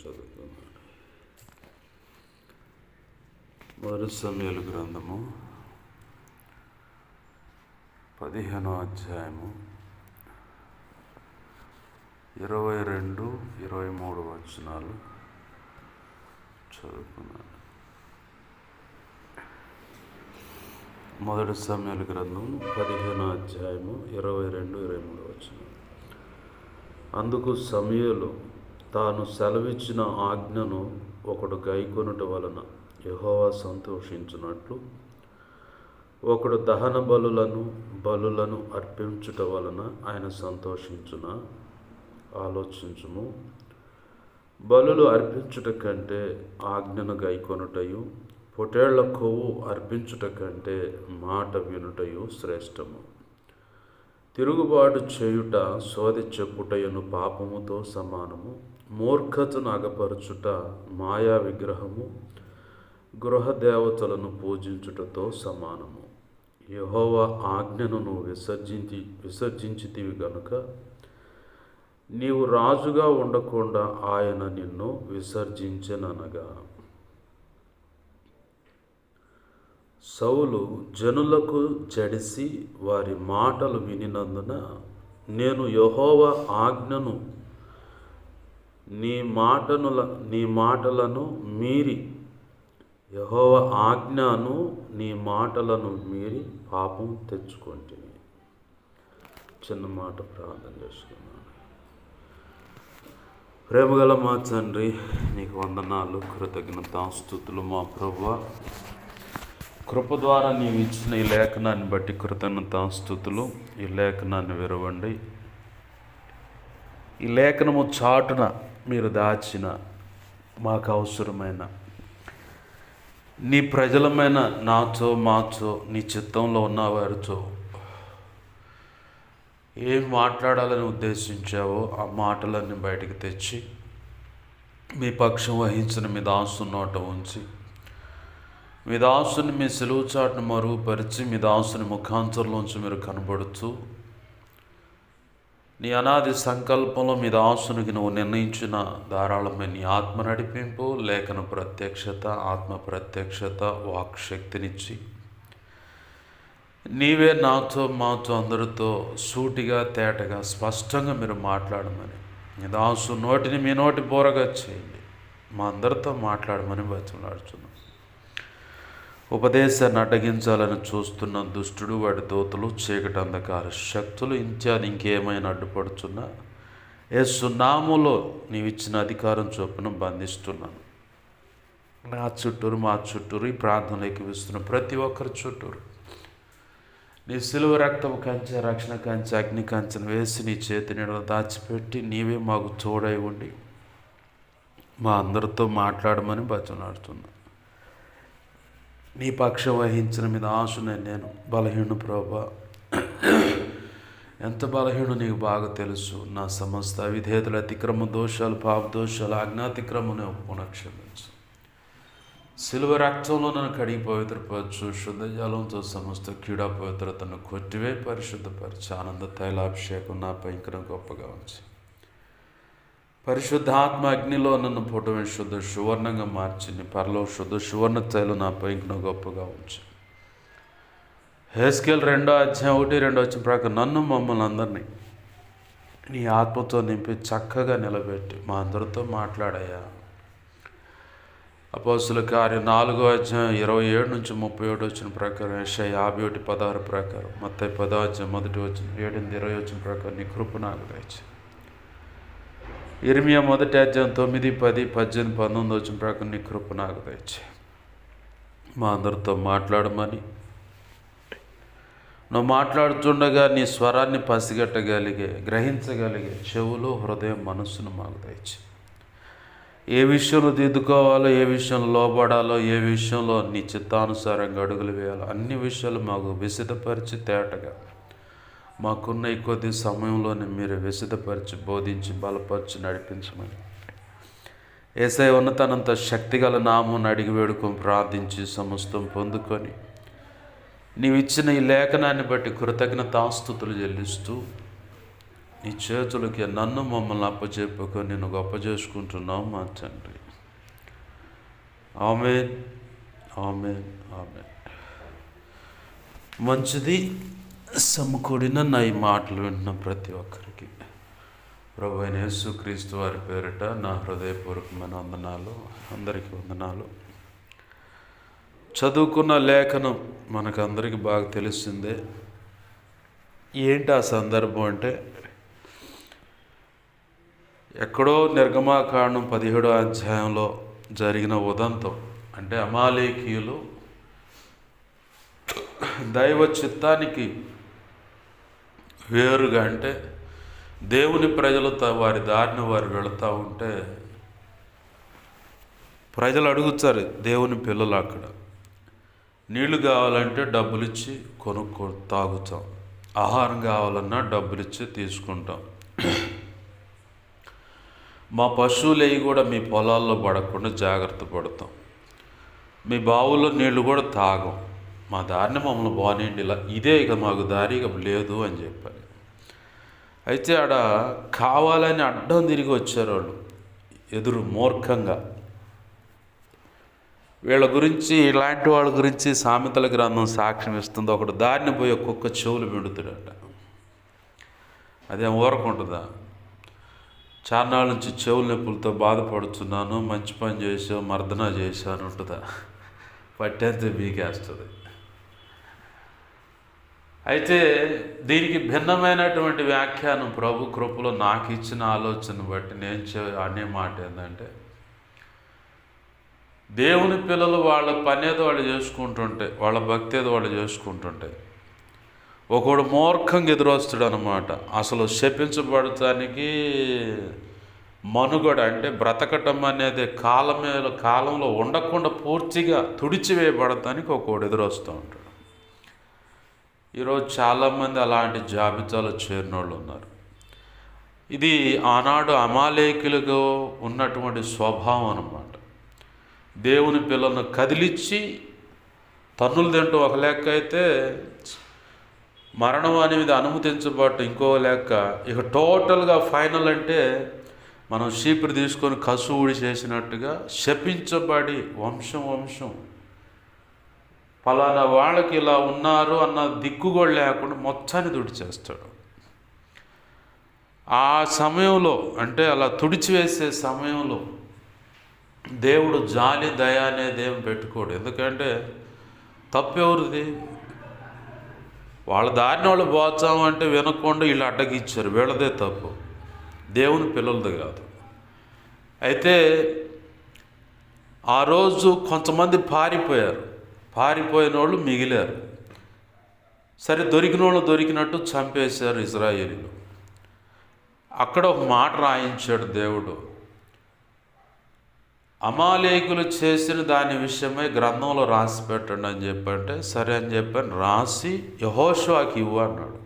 చదువుతున్నాను. మొదటి సమూయేలు గ్రంథము 15వ అధ్యాయము 22, 23 వచనాలు చదువుకున్నాను. మొదటి సమూయేలు గ్రంథం 15వ అధ్యాయము 22, 23 వచనాలు. అందుకు సమూయేలు తాను సెలవిచ్చిన ఆజ్ఞను ఒకడు గైకొనుట వలన యెహోవా సంతోషించున్నట్లు ఒకడు దహన బలులను అర్పించుట వలన ఆయన సంతోషించున ఆలోచించుము. బలులు అర్పించుట కంటే ఆజ్ఞను గైకొనుటయు, పొటేళ్ల కొవ్వు అర్పించుట కంటే మాట వినుటయు శ్రేష్టము. తిరుగుబాటు చేయుట సోదె చెప్పుటయును పాపముతో సమానము. మూర్ఖతను అగపరచుట మాయా విగ్రహము గృహదేవతలను పూజించుటతో సమానము. యెహోవా ఆజ్ఞను నువ్వు విసర్జించితివి గనుక నీవు రాజుగా ఉండకుండా ఆయన నిన్ను విసర్జించెననగా. సౌలు జనులకు జడిసి వారి మాటలు వినినందున నేను యెహోవా ఆజ్ఞను నీ మాటలను మీరి పాపం తెచ్చుకొంటిని. చిన్న మాట ప్రార్థన చేసుకున్నాను. ప్రేమగల మా తండ్రి, నీకు వందనాలు, కృతజ్ఞతాస్తుతులు. మా ప్రభువా, కృప ద్వారా నీవు ఇచ్చిన ఈ లేఖనాన్ని బట్టి కృతజ్ఞతాస్తుతులు. ఈ లేఖనాన్ని విరవండి. ఈ లేఖనము చాటున మీరు దాచిన మాకు అవసరమైన నీ ప్రజలమైన నాతో మాతో నీ చిత్తంలో ఉన్న వారితో ఏం మాట్లాడాలని ఉద్దేశించావో ఆ మాటలన్నీ బయటికి తెచ్చి మీ పక్షం వహించిన మీ దాసు నోట ఉంచి, మీ దాసుని మీ సెలవు చాటును మరుగుపరిచి, మీ దాసుని ముఖాంతరంలోంచి మీరు కనబడుతూ నీ అనాది సంకల్పంలో మీ దాసునికి నువ్వు నిర్ణయించిన ధారాళమైన నీ ఆత్మ నడిపింపు, లేఖన ప్రత్యక్షత, ఆత్మ ప్రత్యక్షత, వాక్శక్తినిచ్చి నీవే నాతో మాతో అందరితో సూటిగా తేటగా స్పష్టంగా మీరు మాట్లాడమని, మీ దాసు నోటిని మీ నోటి బోరగా చేయండి. మా అందరితో మాట్లాడమని బతిమలాడుతున్నాం. ఉపదేశాన్ని అడ్డగించాలని చూస్తున్న దుష్టుడు, వాడి దూతలు, చీకటి అంధకార శక్తులు ఇత్యాది ఇంకేమైనా అడ్డుపడుతున్నా యేసు నామములో నీవిచ్చిన అధికారం చొప్పున బంధిస్తున్నాను. నా చుట్టూరు, మా చుట్టూరు, ఈ ప్రార్థనలోకి విస్తున్న ప్రతి ఒక్కరి చుట్టూరు నీ సిలువ రక్తము కంచె, రక్షణ కంచె, అగ్ని కంచెను వేసి నీ చేతి నీడలో దాచిపెట్టి నీవే మాకు తోడై ఉండి మా అందరితో మాట్లాడమని బతిమలాడుతున్నా. నీ పక్షం వహించిన మీద ఆశనే నేను బలహీను ప్రభా. ఎంత బలహీను నీకు బాగా తెలుసు. నా సమస్త అవిధేయతలు, అతిక్రమ దోషాలు, పాప దోషాలు, అజ్ఞాతిక్రమను పునఃక్షమించు. సిలువ రక్తంలో నన్ను కడిగి పవిత్రపరచు. శుద్ధ జలంతో సమస్త క్రీడా పవిత్రతను కొట్టివే పరిశుద్ధపరిచి ఆనంద తైలాభిషేకం నాపై ఇంకా గొప్పగా ఉంచి పరిశుద్ధాత్మ అగ్నిలో నన్ను పుటమే శుద్ధ సువర్ణంగా మార్చి నీ పరలో శుద్ధ సువర్ణ తైలు నాపై ఇంకా గొప్పగా ఉంచి. హెస్కేల్ 2వ అధ్యాయం 1-2 వచ్చిన ప్రకారం నన్ను మమ్మల్ని అందరినీ నీ ఆత్మతో నింపి చక్కగా నిలబెట్టి మా అందరితో మాట్లాడాయా. అపోస్తుల కార్యం 4వ అధ్యాయం 27-37 వచ్చిన ప్రకారం, యెషయా 51:16 ప్రకారం, మత్తయి 10వ అధ్యాయం 1 వచ్చిన 7-20 వచ్చిన ప్రకారం నీ కృప నాకు దయచేయి. ఇర్మియా 1వ అధ్యాయం 9, 10, 18, 19 వచ్చిన ప్రకారం నీ కృప నాకు దయచేయి. మా అందరితో మాట్లాడమని, నువ్వు మాట్లాడుతుండగా నీ స్వరాన్ని పసిగట్టగలిగే, గ్రహించగలిగే చెవులు, హృదయం, మనస్సును మాకు దయచేయి. ఏ విషయంలో దిద్దుకోవాలో, ఏ విషయంలో లోబడాలో, ఏ విషయంలో నీ చిత్తానుసారంగా అడుగులు వేయాలో అన్ని విషయాలు మాకు విశదపరిచి తేటగా మాకున్న ఈ కొద్ది సమయంలోనే మీరు విశదపరిచి, బోధించి, బలపరిచి నడిపించమని యేసయ్య ఉన్నతనంత శక్తిగల నామమును అడిగి వేడుకొని ప్రార్థించి సమస్తం పొందుకొని నీవిచ్చిన ఈ లేఖనాన్ని బట్టి కృతజ్ఞతాస్తుతులు చెల్లిస్తూ నీ చేతులకి నన్ను మమ్మల్ని అప్పచెప్పుకొని నేను గొప్ప చేసుకుంటున్నావు మా తండ్రి. ఆమేన్, ఆమేన్, ఆమేన్. మంచిది. సమకూడిన నా ఈ మాటలు వింటున్న ప్రతి ఒక్కరికి ప్రభు అయిన యేసుక్రీస్తు వారి పేరిట నా హృదయపూర్వకమైన వందనాలు. అందరికీ వందనాలు. చదువుకున్న లేఖనం మనకందరికీ బాగా తెలిసిందే. ఏంటి ఆ సందర్భం అంటే, ఎక్కడో నిర్గమాకాండం 17వ అధ్యాయంలో జరిగిన ఉదంతం. అంటే అమాలేకీయులు దైవ చిత్తానికి వేరుగా, అంటే దేవుని ప్రజలు వారి దారిని వారు వెళుతూ ఉంటే ప్రజలు అడుగుతారు, దేవుని పిల్లలు అక్కడ నీళ్లు కావాలంటే డబ్బులు ఇచ్చి కొనుక్కో తాగుతాం, ఆహారం కావాలన్నా డబ్బులు ఇచ్చి తీసుకుంటాం, మా పశువులు అవి కూడా మీ పొలాల్లో పడకుండా జాగ్రత్త పడతాం, మీ బావుల్లో నీళ్లు కూడా తాగం, మా దారిని మమ్మల్ని బానేయండి, ఇలా ఇదే ఇక మాకు దారి ఇక లేదు అని చెప్పారు. అయితే ఆడ కావాలని అడ్డం తిరిగి వచ్చారు వాళ్ళు, ఎదురు మూర్ఖంగా. వీళ్ళ గురించి, ఇలాంటి వాళ్ళ గురించి సామెతల గ్రంథం సాక్ష్యం ఇస్తుంది. ఒకడు దారిని పోయి ఒక్కొక్క చెవులు పిండుతాడట. అదేం ఊరకుంటుందా? చార్నాళ్ళ నుంచి చెవుల నొప్పులతో బాధపడుతున్నాను, మంచి పని చేసావు, మర్దన చేశాను ఉంటుందా? పట్టేంత బీకేస్తుంది. అయితే దీనికి భిన్నమైనటువంటి వ్యాఖ్యానం ప్రభు కృపలో నాకు ఇచ్చిన ఆలోచన బట్టి నేను అనే మాట ఏంటంటే, దేవుని పిల్లలు వాళ్ళ పని ఏదో వాళ్ళు చేసుకుంటుంటే, వాళ్ళ భక్తి ఏదో వాళ్ళు చేసుకుంటుంటే ఒకడు మూర్ఖంగా ఎదురొస్తాడు అనమాట. అసలు శపించబడటానికి మనుగడ, అంటే బ్రతకటం అనేది కాలంలో ఉండకుండా పూర్తిగా తుడిచివేయబడటానికి ఒకడు ఎదురొస్తూ ఉంటాడు. ఈరోజు చాలామంది అలాంటి జాబితాలో చేరిన వాళ్ళు ఉన్నారు. ఇది ఆనాడు అమాలేకులుగా ఉన్నటువంటి స్వభావం అన్నమాట. దేవుని పిల్లలను కదిలిచ్చి తన్నులు తింటూ ఒక లెక్క అయితే, మరణం అనేది అనుమతించబట్టు ఇంకో లెక్క. ఇక టోటల్గా ఫైనల్ అంటే మనం చీపురు తీసుకొని కసువుడి చేసినట్టుగా శపించబడి వంశం ఫలానా వాళ్ళకి ఇలా ఉన్నారు అన్న దిక్కుగోడు లేకుండా మొత్తాన్ని తుడిచేస్తాడు. ఆ సమయంలో, అంటే అలా తుడిచివేసే సమయంలో దేవుడు జాలి దయ అనేది ఏం పెట్టుకోడు. ఎందుకంటే తప్పెవరిది? వాళ్ళ దారిని వాళ్ళు పోతామంటే వినకుండా వీళ్ళు అడ్డగిచ్చారు, వీళ్ళదే తప్పు, దేవుని పిల్లలది కాదు. అయితే ఆ రోజు కొంతమంది పారిపోయిన వాళ్ళు మిగిలారు. సరే, దొరికిన వాళ్ళు దొరికినట్టు చంపేశారు ఇజ్రాయేలీలు. అక్కడ ఒక మాట రాయించాడు దేవుడు, అమాలేకులు చేసిన దాని విషయమై గ్రంథంలో రాసి పెట్టండి అని చెప్పంటే, సరే అని చెప్పాను, రాసి యెహోషువకి ఇవ్వు అన్నాడు.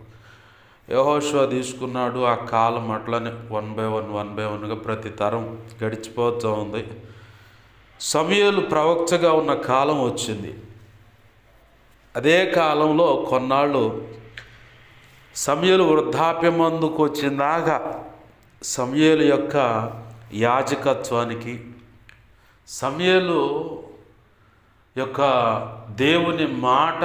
యెహోషువ తీసుకున్నాడు. ఆ కాలం అట్లనే 1 by 1 ప్రతి తరం గడిచిపోతూ ఉంది. సమూయేలు ప్రవక్తగా ఉన్న కాలం వచ్చింది. అదే కాలంలో కొన్నాళ్ళు సమూయేలు వృద్ధాప్యమందుకు వచ్చిందాకా సమూయేలు యొక్క యాజకత్వానికి, సమూయేలు యొక్క దేవుని మాట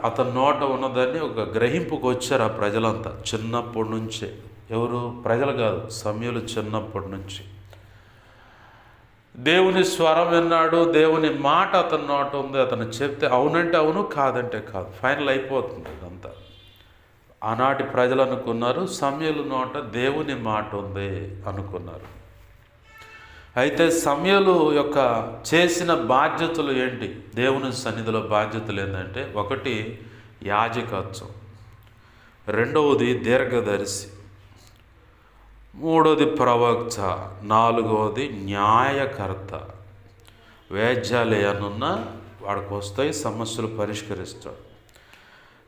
అతని నోట ఉన్నదని ఒక గ్రహింపుకు వచ్చారు ఆ ప్రజలంతా చిన్నప్పటి నుంచే. ఎవరు? ప్రజలు కాదు, సమూయేలు చిన్నప్పటి నుంచి దేవుని స్వరం విన్నాడు, దేవుని మాట అతని నోట ఉంది. అతను చెప్తే అవునంటే అవును, కాదంటే కాదు, ఫైనల్ అయిపోతుంది అదంతా. ఆనాటి ప్రజలు అనుకున్నారు సమూయేలు నోట దేవుని మాట ఉంది అనుకున్నారు. అయితే సమూయేలు యొక్క చేసిన బాధ్యతలు ఏంటి? దేవుని సన్నిధిలో బాధ్యతలు ఏంటంటే, ఒకటి యాజకత్వం, రెండవది దీర్ఘదర్శి, మూడవది ప్రవక్త, నాలుగవది న్యాయకర్త. వేద్యాలు ఏమన్నా వాడికి వస్తాయి, సమస్యలు పరిష్కరిస్తాడు.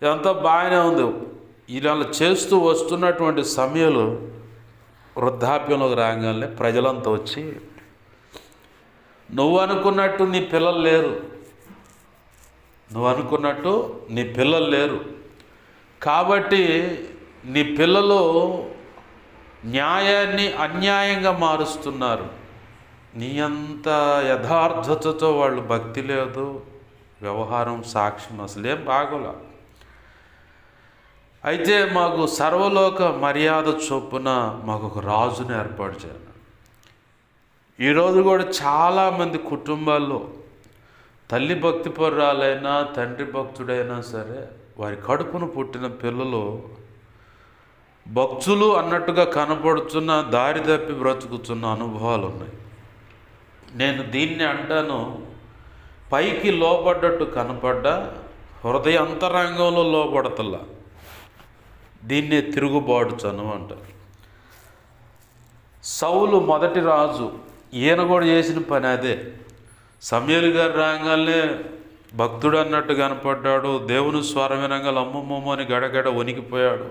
ఇదంతా బాగానే ఉంది. ఇలా చేస్తూ వస్తున్నటువంటి సమూయేలు వృద్ధాప్యంలోకి రాగానే ప్రజలంతా వచ్చి, నువ్వు అనుకున్నట్టు నీ పిల్లలు లేరు, కాబట్టి నీ పిల్లలు న్యాయాన్ని అన్యాయంగా మారుస్తున్నారు. నీ అంత యథార్థతతో వాళ్ళు భక్తి లేదు, వ్యవహారం, సాక్ష్యం అసలేం బాగోలా. అయితే మాకు సర్వలోక మర్యాద చొప్పున మాకు ఒక రాజుని ఏర్పాటు చేయాలి. ఈరోజు కూడా చాలామంది కుటుంబాల్లో తల్లి భక్తిపరురాలైనా తండ్రి భక్తుడైనా సరే వారి కడుపును పుట్టిన పిల్లలు భక్తులు అన్నట్టుగా కనపడుతున్న దారి తప్పి బ్రతుకుతున్న అనుభవాలు ఉన్నాయి. నేను దీన్ని అంటాను, పైకి లోపడ్డట్టు కనపడ్డా హృదయ అంతరంగంలో లోపడతల్లా. దీన్నే తిరుగుబాటుతనం అంటారు. సౌలు మొదటి రాజు, ఈయన కూడా చేసిన పని అదే. సమూయేలు గారు రాగానే భక్తుడు అన్నట్టు కనపడ్డాడు. దేవుని స్వరం వినంగా అమ్మమ్మమ్మ అని గడగడ వణికిపోయాడు.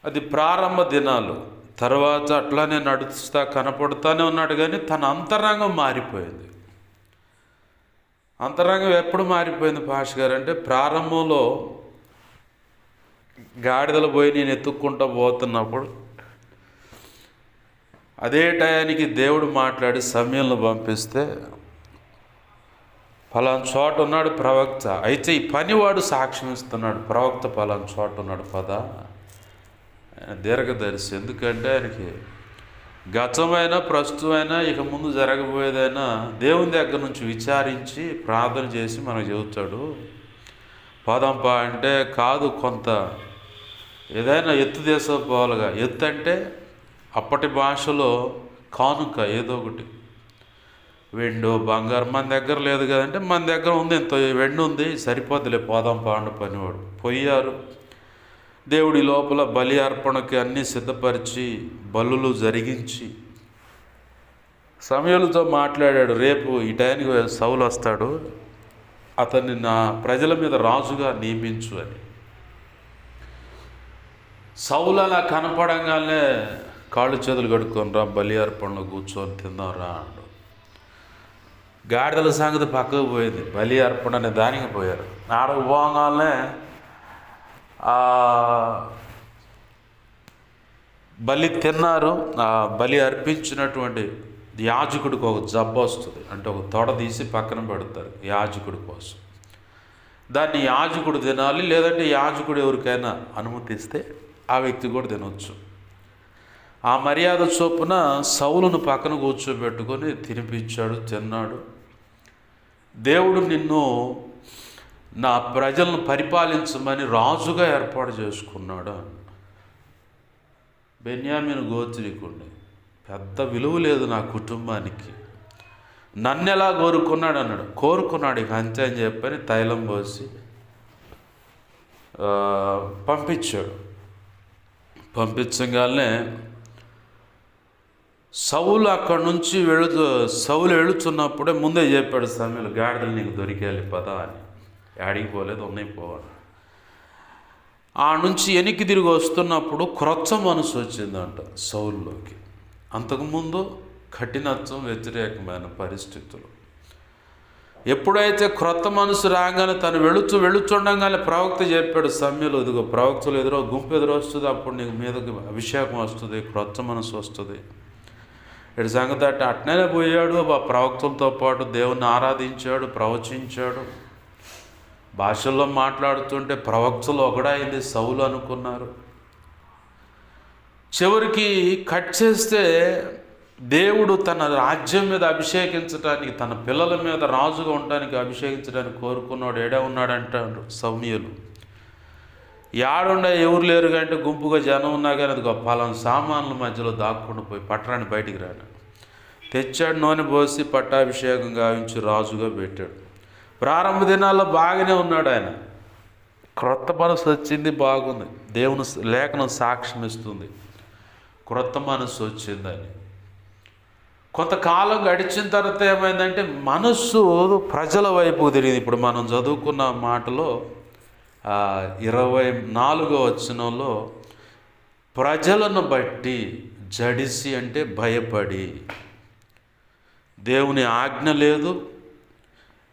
అది ప్రారంభ దినాలు. తర్వాత అట్లానే నడుస్తా కనపడుతూనే ఉన్నాడు, కానీ తన అంతరంగం మారిపోయింది. అంతరంగం ఎప్పుడు మారిపోయింది పాష గారు అంటే, ప్రారంభంలో గాడిదలు పోయి నేను ఎత్తుక్కుంటూ పోతున్నప్పుడు అదే టయానికి దేవుడు మాట్లాడి సమూయేలును పంపిస్తే, పలానా చోట ఉన్నాడు ప్రవక్త, అయితే ఈ పనివాడు సాక్ష్యం ఇస్తున్నాడు, ప్రవక్త పలానా చోట ఉన్నాడు పద. దీర్ఘదర్శి, ఎందుకంటే ఆయనకి గతమైన ప్రస్తుతమైన ఇక ముందు జరగబోయేదైనా దేవుని దగ్గర నుంచి విచారించి ప్రార్థన చేసి మనకు చెబుతాడు. పదంపా అంటే కాదు, కొంత ఏదైనా ఎత్తు తీసుకోవాలిగా. ఎత్తు అంటే అప్పటి భాషలో కానుక, ఏదో ఒకటి వెండు బంగారం. మన దగ్గర లేదు కదంటే, మన దగ్గర ఉంది, ఎంతో వెండి ఉంది, సరిపోద్దులే పోదాం పాండు పనివాడు. పోయారు. దేవుడి లోపల బలి అర్పణకి అన్నీ సిద్ధపరిచి బలులు జరిగించి సమూయేలుతో మాట్లాడాడు, రేపు ఈ టైంకి సౌలు వస్తాడు, అతన్ని నా ప్రజల మీద రాజుగా నియమించు అని. సౌలు అలా కనపడంగానే కాళ్ళు చేతులు కడుక్కొని రా, బలి అర్పణలో కూర్చొని తిందాంరా అన్నాడు. గాడిదల సంగతి పక్కకు పోయింది, బలి అర్పణ అనే దానికి పోయారు. ఆడకు పోగానే బలి తిన్నారు. ఆ బలి అర్పించినటువంటి యాజకుడికి ఒక జబ్బు వస్తుంది, అంటే ఒక తొడ తీసి పక్కన పెడతారు యాజకుడి కోసం. దాన్ని యాజకుడు తినాలి, లేదంటే యాజకుడు ఎవరికైనా అనుమతిస్తే ఆ వ్యక్తి కూడా తినవచ్చు. ఆ మర్యాద చొప్పున సౌలును పక్కన కూర్చోబెట్టుకొని తినిపించాడు, తిన్నాడు. దేవుడు నిన్ను నా ప్రజలను పరిపాలించమని రాజుగా ఏర్పాటు చేసుకున్నాడు. బెన్యామీను గోత్రీకుడిని, పెద్ద విలువ లేదు నా కుటుంబానికి, నన్ను ఎలా కోరుకున్నాడు అన్నాడు. కోరుకున్నాడు, ఇక అంతే అని చెప్పని తైలం పోసి పంపించాడు. పంపించగానే సౌలు అక్కడి నుంచి సౌలు వెళుతున్నప్పుడే ముందే చెప్పాడు సమూయేలు, గాడిదలు నీకు దొరికేయాలి పద అని. యాడికి పోలేదు, ఉన్నాయి పోవాలి. ఆ నుంచి వెనక్కి తిరిగి వస్తున్నప్పుడు క్రొత్త మనసు వచ్చిందంట సౌలులోకి. అంతకుముందు కఠినత్వం, వ్యతిరేకమైన పరిస్థితులు. ఎప్పుడైతే క్రొత్త మనసు రాగానే తను వెళుతుండగానే ప్రవక్త చెప్పాడు సమూయేలు, ఇదిగో ప్రవక్తలు ఎదురో గుంపు ఎదురొస్తుంది, అప్పుడు నీకు మీదకి అభిషేకం వస్తుంది, క్రొత్త మనసు వస్తుంది. ఇటు సంగతి అట్నే పోయాడు. ఆ ప్రవక్తలతో పాటు దేవుణ్ణి ఆరాధించాడు, ప్రవచించాడు. భాషల్లో మాట్లాడుతుంటే ప్రవక్తలు ఒకడైంది సౌలు అనుకున్నారు. చివరికి కట్ చేస్తే దేవుడు తన రాజ్యం మీద అభిషేకించడానికి, తన పిల్లల మీద రాజుగా ఉండడానికి అభిషేకించడానికి కోరుకున్నాడు. ఏడే ఉన్నాడంటాడు సమూయేలు. యాడుండ ఎవరు లేరు కంటే గుంపుగా జనం ఉన్నా కానీ అది పలానా సామాన్ల మధ్యలో దాక్కుండా పోయి పట్టరాన్ని బయటికి రాడు. తెచ్చాడు, నూనె పోసి పట్టాభిషేకం గావించి రాజుగా పెట్టాడు. ప్రారంభ దినాల్లో బాగానే ఉన్నాడు ఆయన. క్రొత్త మనసు వచ్చింది, బాగుంది. దేవుని లేఖనం సాక్ష్యం ఇస్తుంది, క్రొత్త మనసు వచ్చిందని. కొంతకాలం గడిచిన తర్వాత ఏమైందంటే మనస్సు ప్రజల వైపు తిరిగింది. ఇప్పుడు మనం చదువుకున్న మాటలో 24వ వచనంలో ప్రజలను బట్టి జడిసి అంటే భయపడి, దేవుని ఆజ్ఞ లేదు,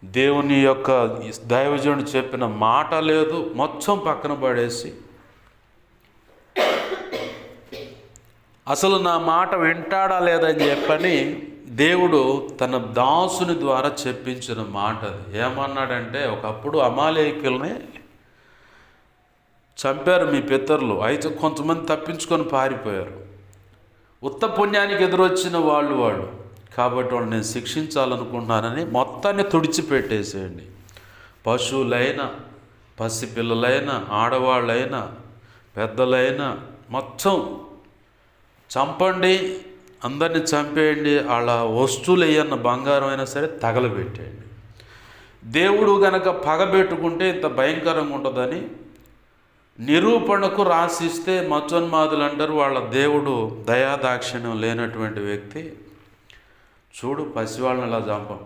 దేవుని యొక్క దైవజనుడు చెప్పిన మాట లేదు, మొత్తం పక్కన పడేసి అసలు నా మాట వింటాడా లేదని చెప్పని దేవుడు తన దాసుని ద్వారా చెప్పించిన మాట అది. ఏమన్నాడంటే, ఒకప్పుడు అమాలేకుల్ని చంపారు మీ పితరులు, అయితే కొంతమంది తప్పించుకొని పారిపోయారు. ఉత్త పుణ్యానికి ఎదురొచ్చిన వాళ్ళు కాబట్టి వాళ్ళు నేను శిక్షించాలనుకుంటున్నానని మొత్తాన్ని తుడిచిపెట్టేసేయండి. పశువులైనా, పసిపిల్లలైనా, ఆడవాళ్ళైనా, పెద్దలైనా మొత్తం చంపండి, అందరిని చంపేయండి. వాళ్ళ వస్తువులు ఏమన్నా బంగారం అయినా సరే తగలబెట్టేయండి. దేవుడు గనక పగబెట్టుకుంటే ఇంత భయంకరంగా ఉంటుందని నిరూపణకు రాసిస్తే మచ్చోన్మాదులు అంటారు వాళ్ళ దేవుడు దయాదాక్షిణ్యం లేనటువంటి వ్యక్తి. చూడు పసివాళ్ళని అలా చంపం.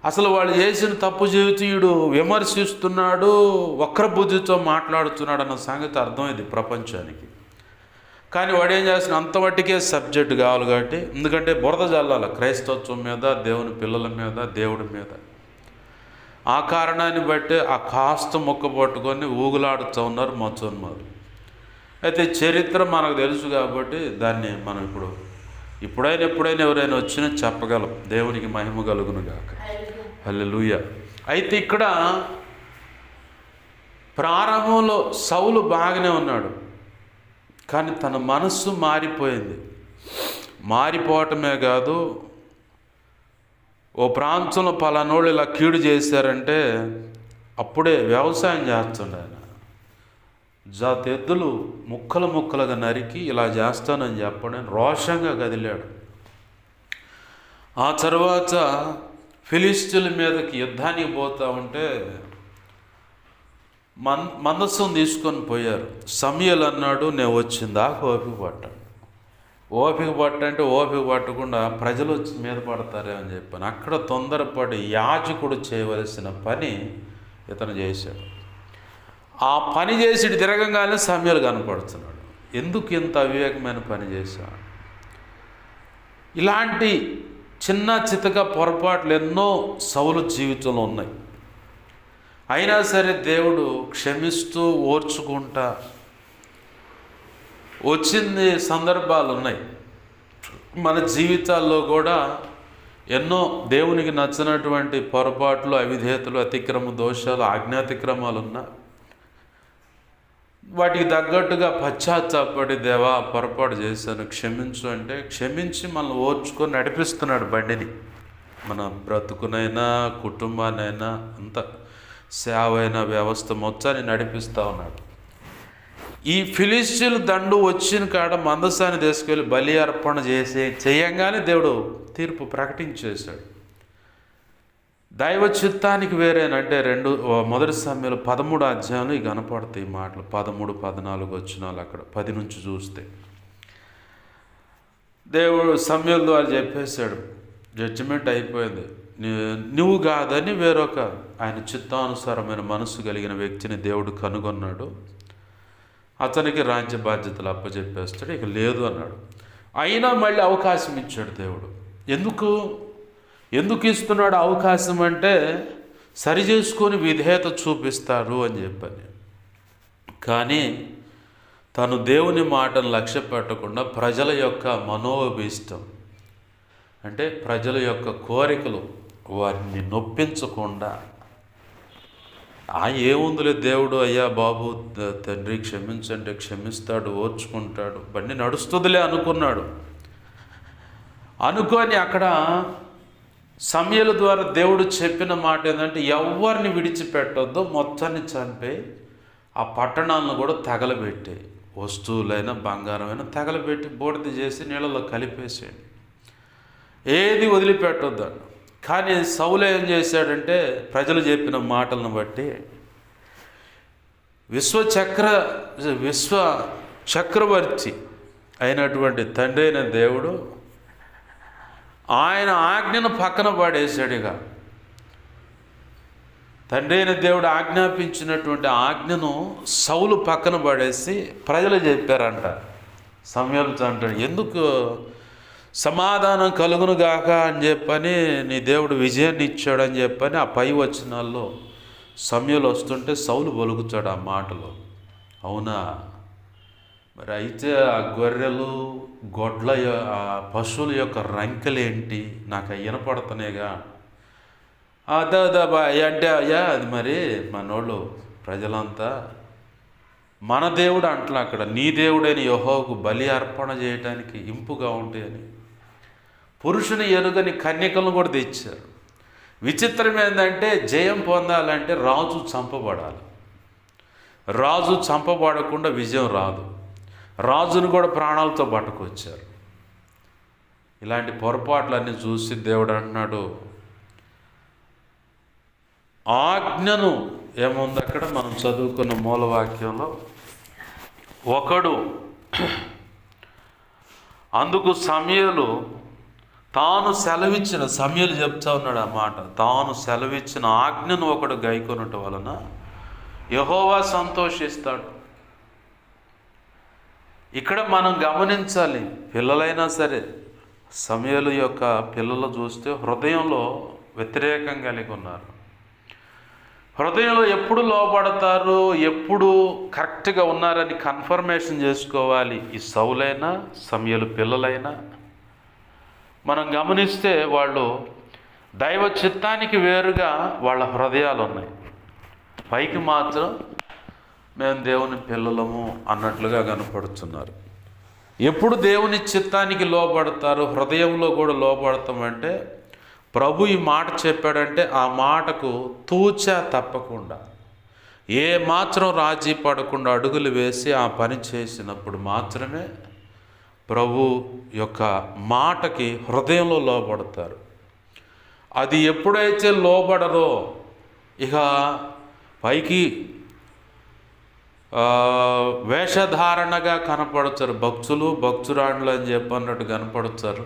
అసలు వాళ్ళు చేసిన తప్పు జీవితీయుడు విమర్శిస్తున్నాడు, వక్రబుద్ధితో మాట్లాడుతున్నాడు అన్న సంగతి అర్థమైంది ప్రపంచానికి. కానీ వాడు ఏం చేస్తున్నా, అంత మట్టికే సబ్జెక్ట్ కావాలి కాబట్టి, ఎందుకంటే బురద జల్లాల క్రైస్తవత్వం మీద, దేవుని పిల్లల మీద, దేవుడి మీద. ఆ కారణాన్ని బట్టి ఆ కాస్త మొక్క పట్టుకొని ఊగులాడుతూ ఉన్నారు మచ్చోన్మాదులు. అయితే చరిత్ర మనకు తెలుసు కాబట్టి దాన్ని మనం ఎప్పుడైనా ఎవరైనా వచ్చినా చెప్పగలం. దేవునికి మహిమ కలుగును గాక. హల్లెలూయా. అయితే ఇక్కడ ప్రారంభంలో సౌలు బాగానే ఉన్నాడు, కానీ తన మనస్సు మారిపోయింది. మారిపోవటమే కాదు, ఓ ప్రాంతంలో పలానోళ్ళు ఇలా కీడు చేశారంటే అప్పుడే వ్యవసాయం చేస్తుండే ఆయన. జాతి ఎద్దులు ముక్కలుగా నరికి ఇలా చేస్తానని చెప్పడం రోషంగా కదిలాడు. ఆ తర్వాత ఫిలిష్తీయుల మీదకి యుద్ధానికి పోతూ ఉంటే మందస్సం తీసుకొని పోయారు. సమూయేలు అన్నాడు, నేను వచ్చిందాకా ఓపిక పట్టాడు. ఓపిక పట్టకుండా ప్రజలు వచ్చి మీద పడతారే అని చెప్పాను. అక్కడ తొందరపడి యాజకుడు చేయవలసిన పని ఇతను చేశాడు. ఆ పని చేసి తిరగంగానే సమూయేలు కనపడుతున్నాడు. ఎందుకు ఇంత అవివేకమైన పని చేశాడు? ఇలాంటి చిన్న చితక పొరపాట్లు ఎన్నో సౌలు జీవితంలో ఉన్నాయి. అయినా సరే దేవుడు క్షమిస్తూ ఓర్చుకుంటా వచ్చింది సందర్భాలు ఉన్నాయి. మన జీవితాల్లో కూడా ఎన్నో దేవునికి నచ్చినటువంటి పొరపాట్లు, అవిధేయతలు, అతిక్రమ దోషాలు, ఆజ్ఞాతిక్రమాలు ఉన్నా వాటికి తగ్గట్టుగా పశ్చాత్తాపడి, దేవా పొరపాటు చేశాను క్షమించు అంటే క్షమించి మనల్ని ఓర్చుకొని నడిపిస్తున్నాడు బండిని. మన బ్రతుకునైనా, కుటుంబాన్నైనా, అంత సేవైన వ్యవస్థ మొత్తాన్ని నడిపిస్తూ ఉన్నాడు. ఈ ఫిలిష్తీయుల దండు వచ్చిన కాడ మందసాన్ని తీసుకెళ్ళి బలి అర్పణ చేయంగానే దేవుడు తీర్పు ప్రకటించేశాడు. దైవ చిత్తానికి వేరేనంటే 1 సమూయేలు 13 అధ్యాయంలో ఇవి కనపడతాయి మాటలు. 13, 14 వచనాలు అక్కడ 10 నుంచి చూస్తే దేవుడు సమూయేలు ద్వారా చెప్పేశాడు, జడ్జిమెంట్ అయిపోయింది. నువ్వు కాదని వేరొక ఆయన చిత్తానుసారమైన మనసు కలిగిన వ్యక్తిని దేవుడు కనుగొన్నాడు. అతనికి రాజ్య బాధ్యతలు అప్పచెప్పేస్తాడు, ఇక లేదు అన్నాడు. అయినా మళ్ళీ అవకాశం ఇచ్చాడు దేవుడు. ఎందుకు ఇస్తున్నాడు అవకాశం అంటే సరి చేసుకొని విధేయత చూపిస్తాడు అని చెప్పని. కానీ తను దేవుని మాటను లక్ష్య పెట్టకుండా ప్రజల యొక్క మనోభీష్టం అంటే ప్రజల యొక్క కోరికలు వారిని నొప్పించకుండా, ఏముందిలే దేవుడు, అయ్యా బాబు తండ్రి క్షమించంటే క్షమిస్తాడు, ఓర్చుకుంటాడు, బండి నడుస్తుందిలే అనుకొని అక్కడ సమూయేలు ద్వారా దేవుడు చెప్పిన మాట ఏంటంటే ఎవరిని విడిచిపెట్టొద్దో మొత్తాన్ని చంపే, ఆ పట్టణాలను కూడా తగలబెట్టే, వస్తువులైనా బంగారమైనా తగలబెట్టి బూడిద చేసి నీళ్ళలో కలిపేసేయండి, ఏది వదిలిపెట్టొద్దాడు. కానీ సౌలు ఏం చేశాడంటే ప్రజలు చెప్పిన మాటలను బట్టి విశ్వ చక్రవర్తి అయినటువంటి తండ్రి అయిన దేవుడు ఆయన ఆజ్ఞను పక్కన పడేశాడు. ఇక తండ్రి అయిన దేవుడు ఆజ్ఞాపించినటువంటి ఆజ్ఞను సౌలు పక్కన పడేసి ప్రజలు చెప్పారంట. సమూయేలుతో అంటాడు, ఎందుకు సమాధానం కలుగును గాక అని చెప్పని నీ దేవుడు విజయాన్ని ఇచ్చాడని చెప్పని ఆ పై వచనాల్లో సమూయేలు వస్తుంటే సౌలు పలుకుతాడు ఆ మాటలో, అవునా మరి అయితే ఆ గొర్రెలు గొడ్ల ఆ పశువుల యొక్క రంకెలేంటి నాకు అవి వినపడుతున్నాయిగా. అదే అంటే అయ్యా అది మరి మనోళ్ళు ప్రజలంతా మన దేవుడు అంటలా అక్కడ, నీ దేవుడైన యెహోవాకు బలి అర్పణ చేయడానికి ఇంపుగా ఉంటాయని పురుషుని ఎరుగని కన్యకలను కూడా తెచ్చారు. విచిత్రం ఏంటంటే జయం పొందాలంటే రాజు చంపబడాలి. రాజు చంపబడకుండా విజయం రాదు. రాజును కూడా ప్రాణాలతో పట్టుకొచ్చారు. ఇలాంటి పొరపాట్లన్నీ చూసి దేవుడు అంటున్నాడు, ఆజ్ఞను ఏముంది అక్కడ మనం చదువుకున్న మూలవాక్యంలో, ఒకడు అందుకు సమూయేలు తాను సెలవిచ్చిన, సమూయేలు చెప్తా ఉన్నాడు ఆ మాట, తాను సెలవిచ్చిన ఆజ్ఞను ఒకడు గైకొనటం వలన యెహోవా సంతోషిస్తాడు. ఇక్కడ మనం గమనించాలి, పిల్లలైనా సరే సమూయేలు యొక్క పిల్లలు చూస్తే హృదయంలో వ్యతిరేకం కలిగి ఉన్నారు. హృదయంలో ఎప్పుడు లోబడతారు, ఎప్పుడు కరెక్ట్గా ఉన్నారని కన్ఫర్మేషన్ చేసుకోవాలి. ఈ సౌలైనా సమూయేలు పిల్లలైనా మనం గమనిస్తే వాళ్ళు దైవ చిత్తానికి వేరుగా వాళ్ళ హృదయాలు ఉన్నాయి. పైకి మాత్రం మేము దేవుని పిల్లలము అన్నట్లుగా కనపడుతున్నారు. ఎప్పుడు దేవుని చిత్తానికి లోబడతారు, హృదయంలో కూడా లోబడతామంటే ప్రభు ఈ మాట చెప్పాడంటే ఆ మాటకు తూచా తప్పకుండా ఏ మాత్రం రాజీ పడకుండా అడుగులు వేసి ఆ పని చేసినప్పుడు మాత్రమే ప్రభు యొక్క మాటకి హృదయంలో లోబడతారు. అది ఎప్పుడైతే లోబడరో ఇక పైకి వేషధారణగా కనపడతారు, భక్తులు భక్తురాండ్లు అని చెప్పన్నట్టు కనపడతారు.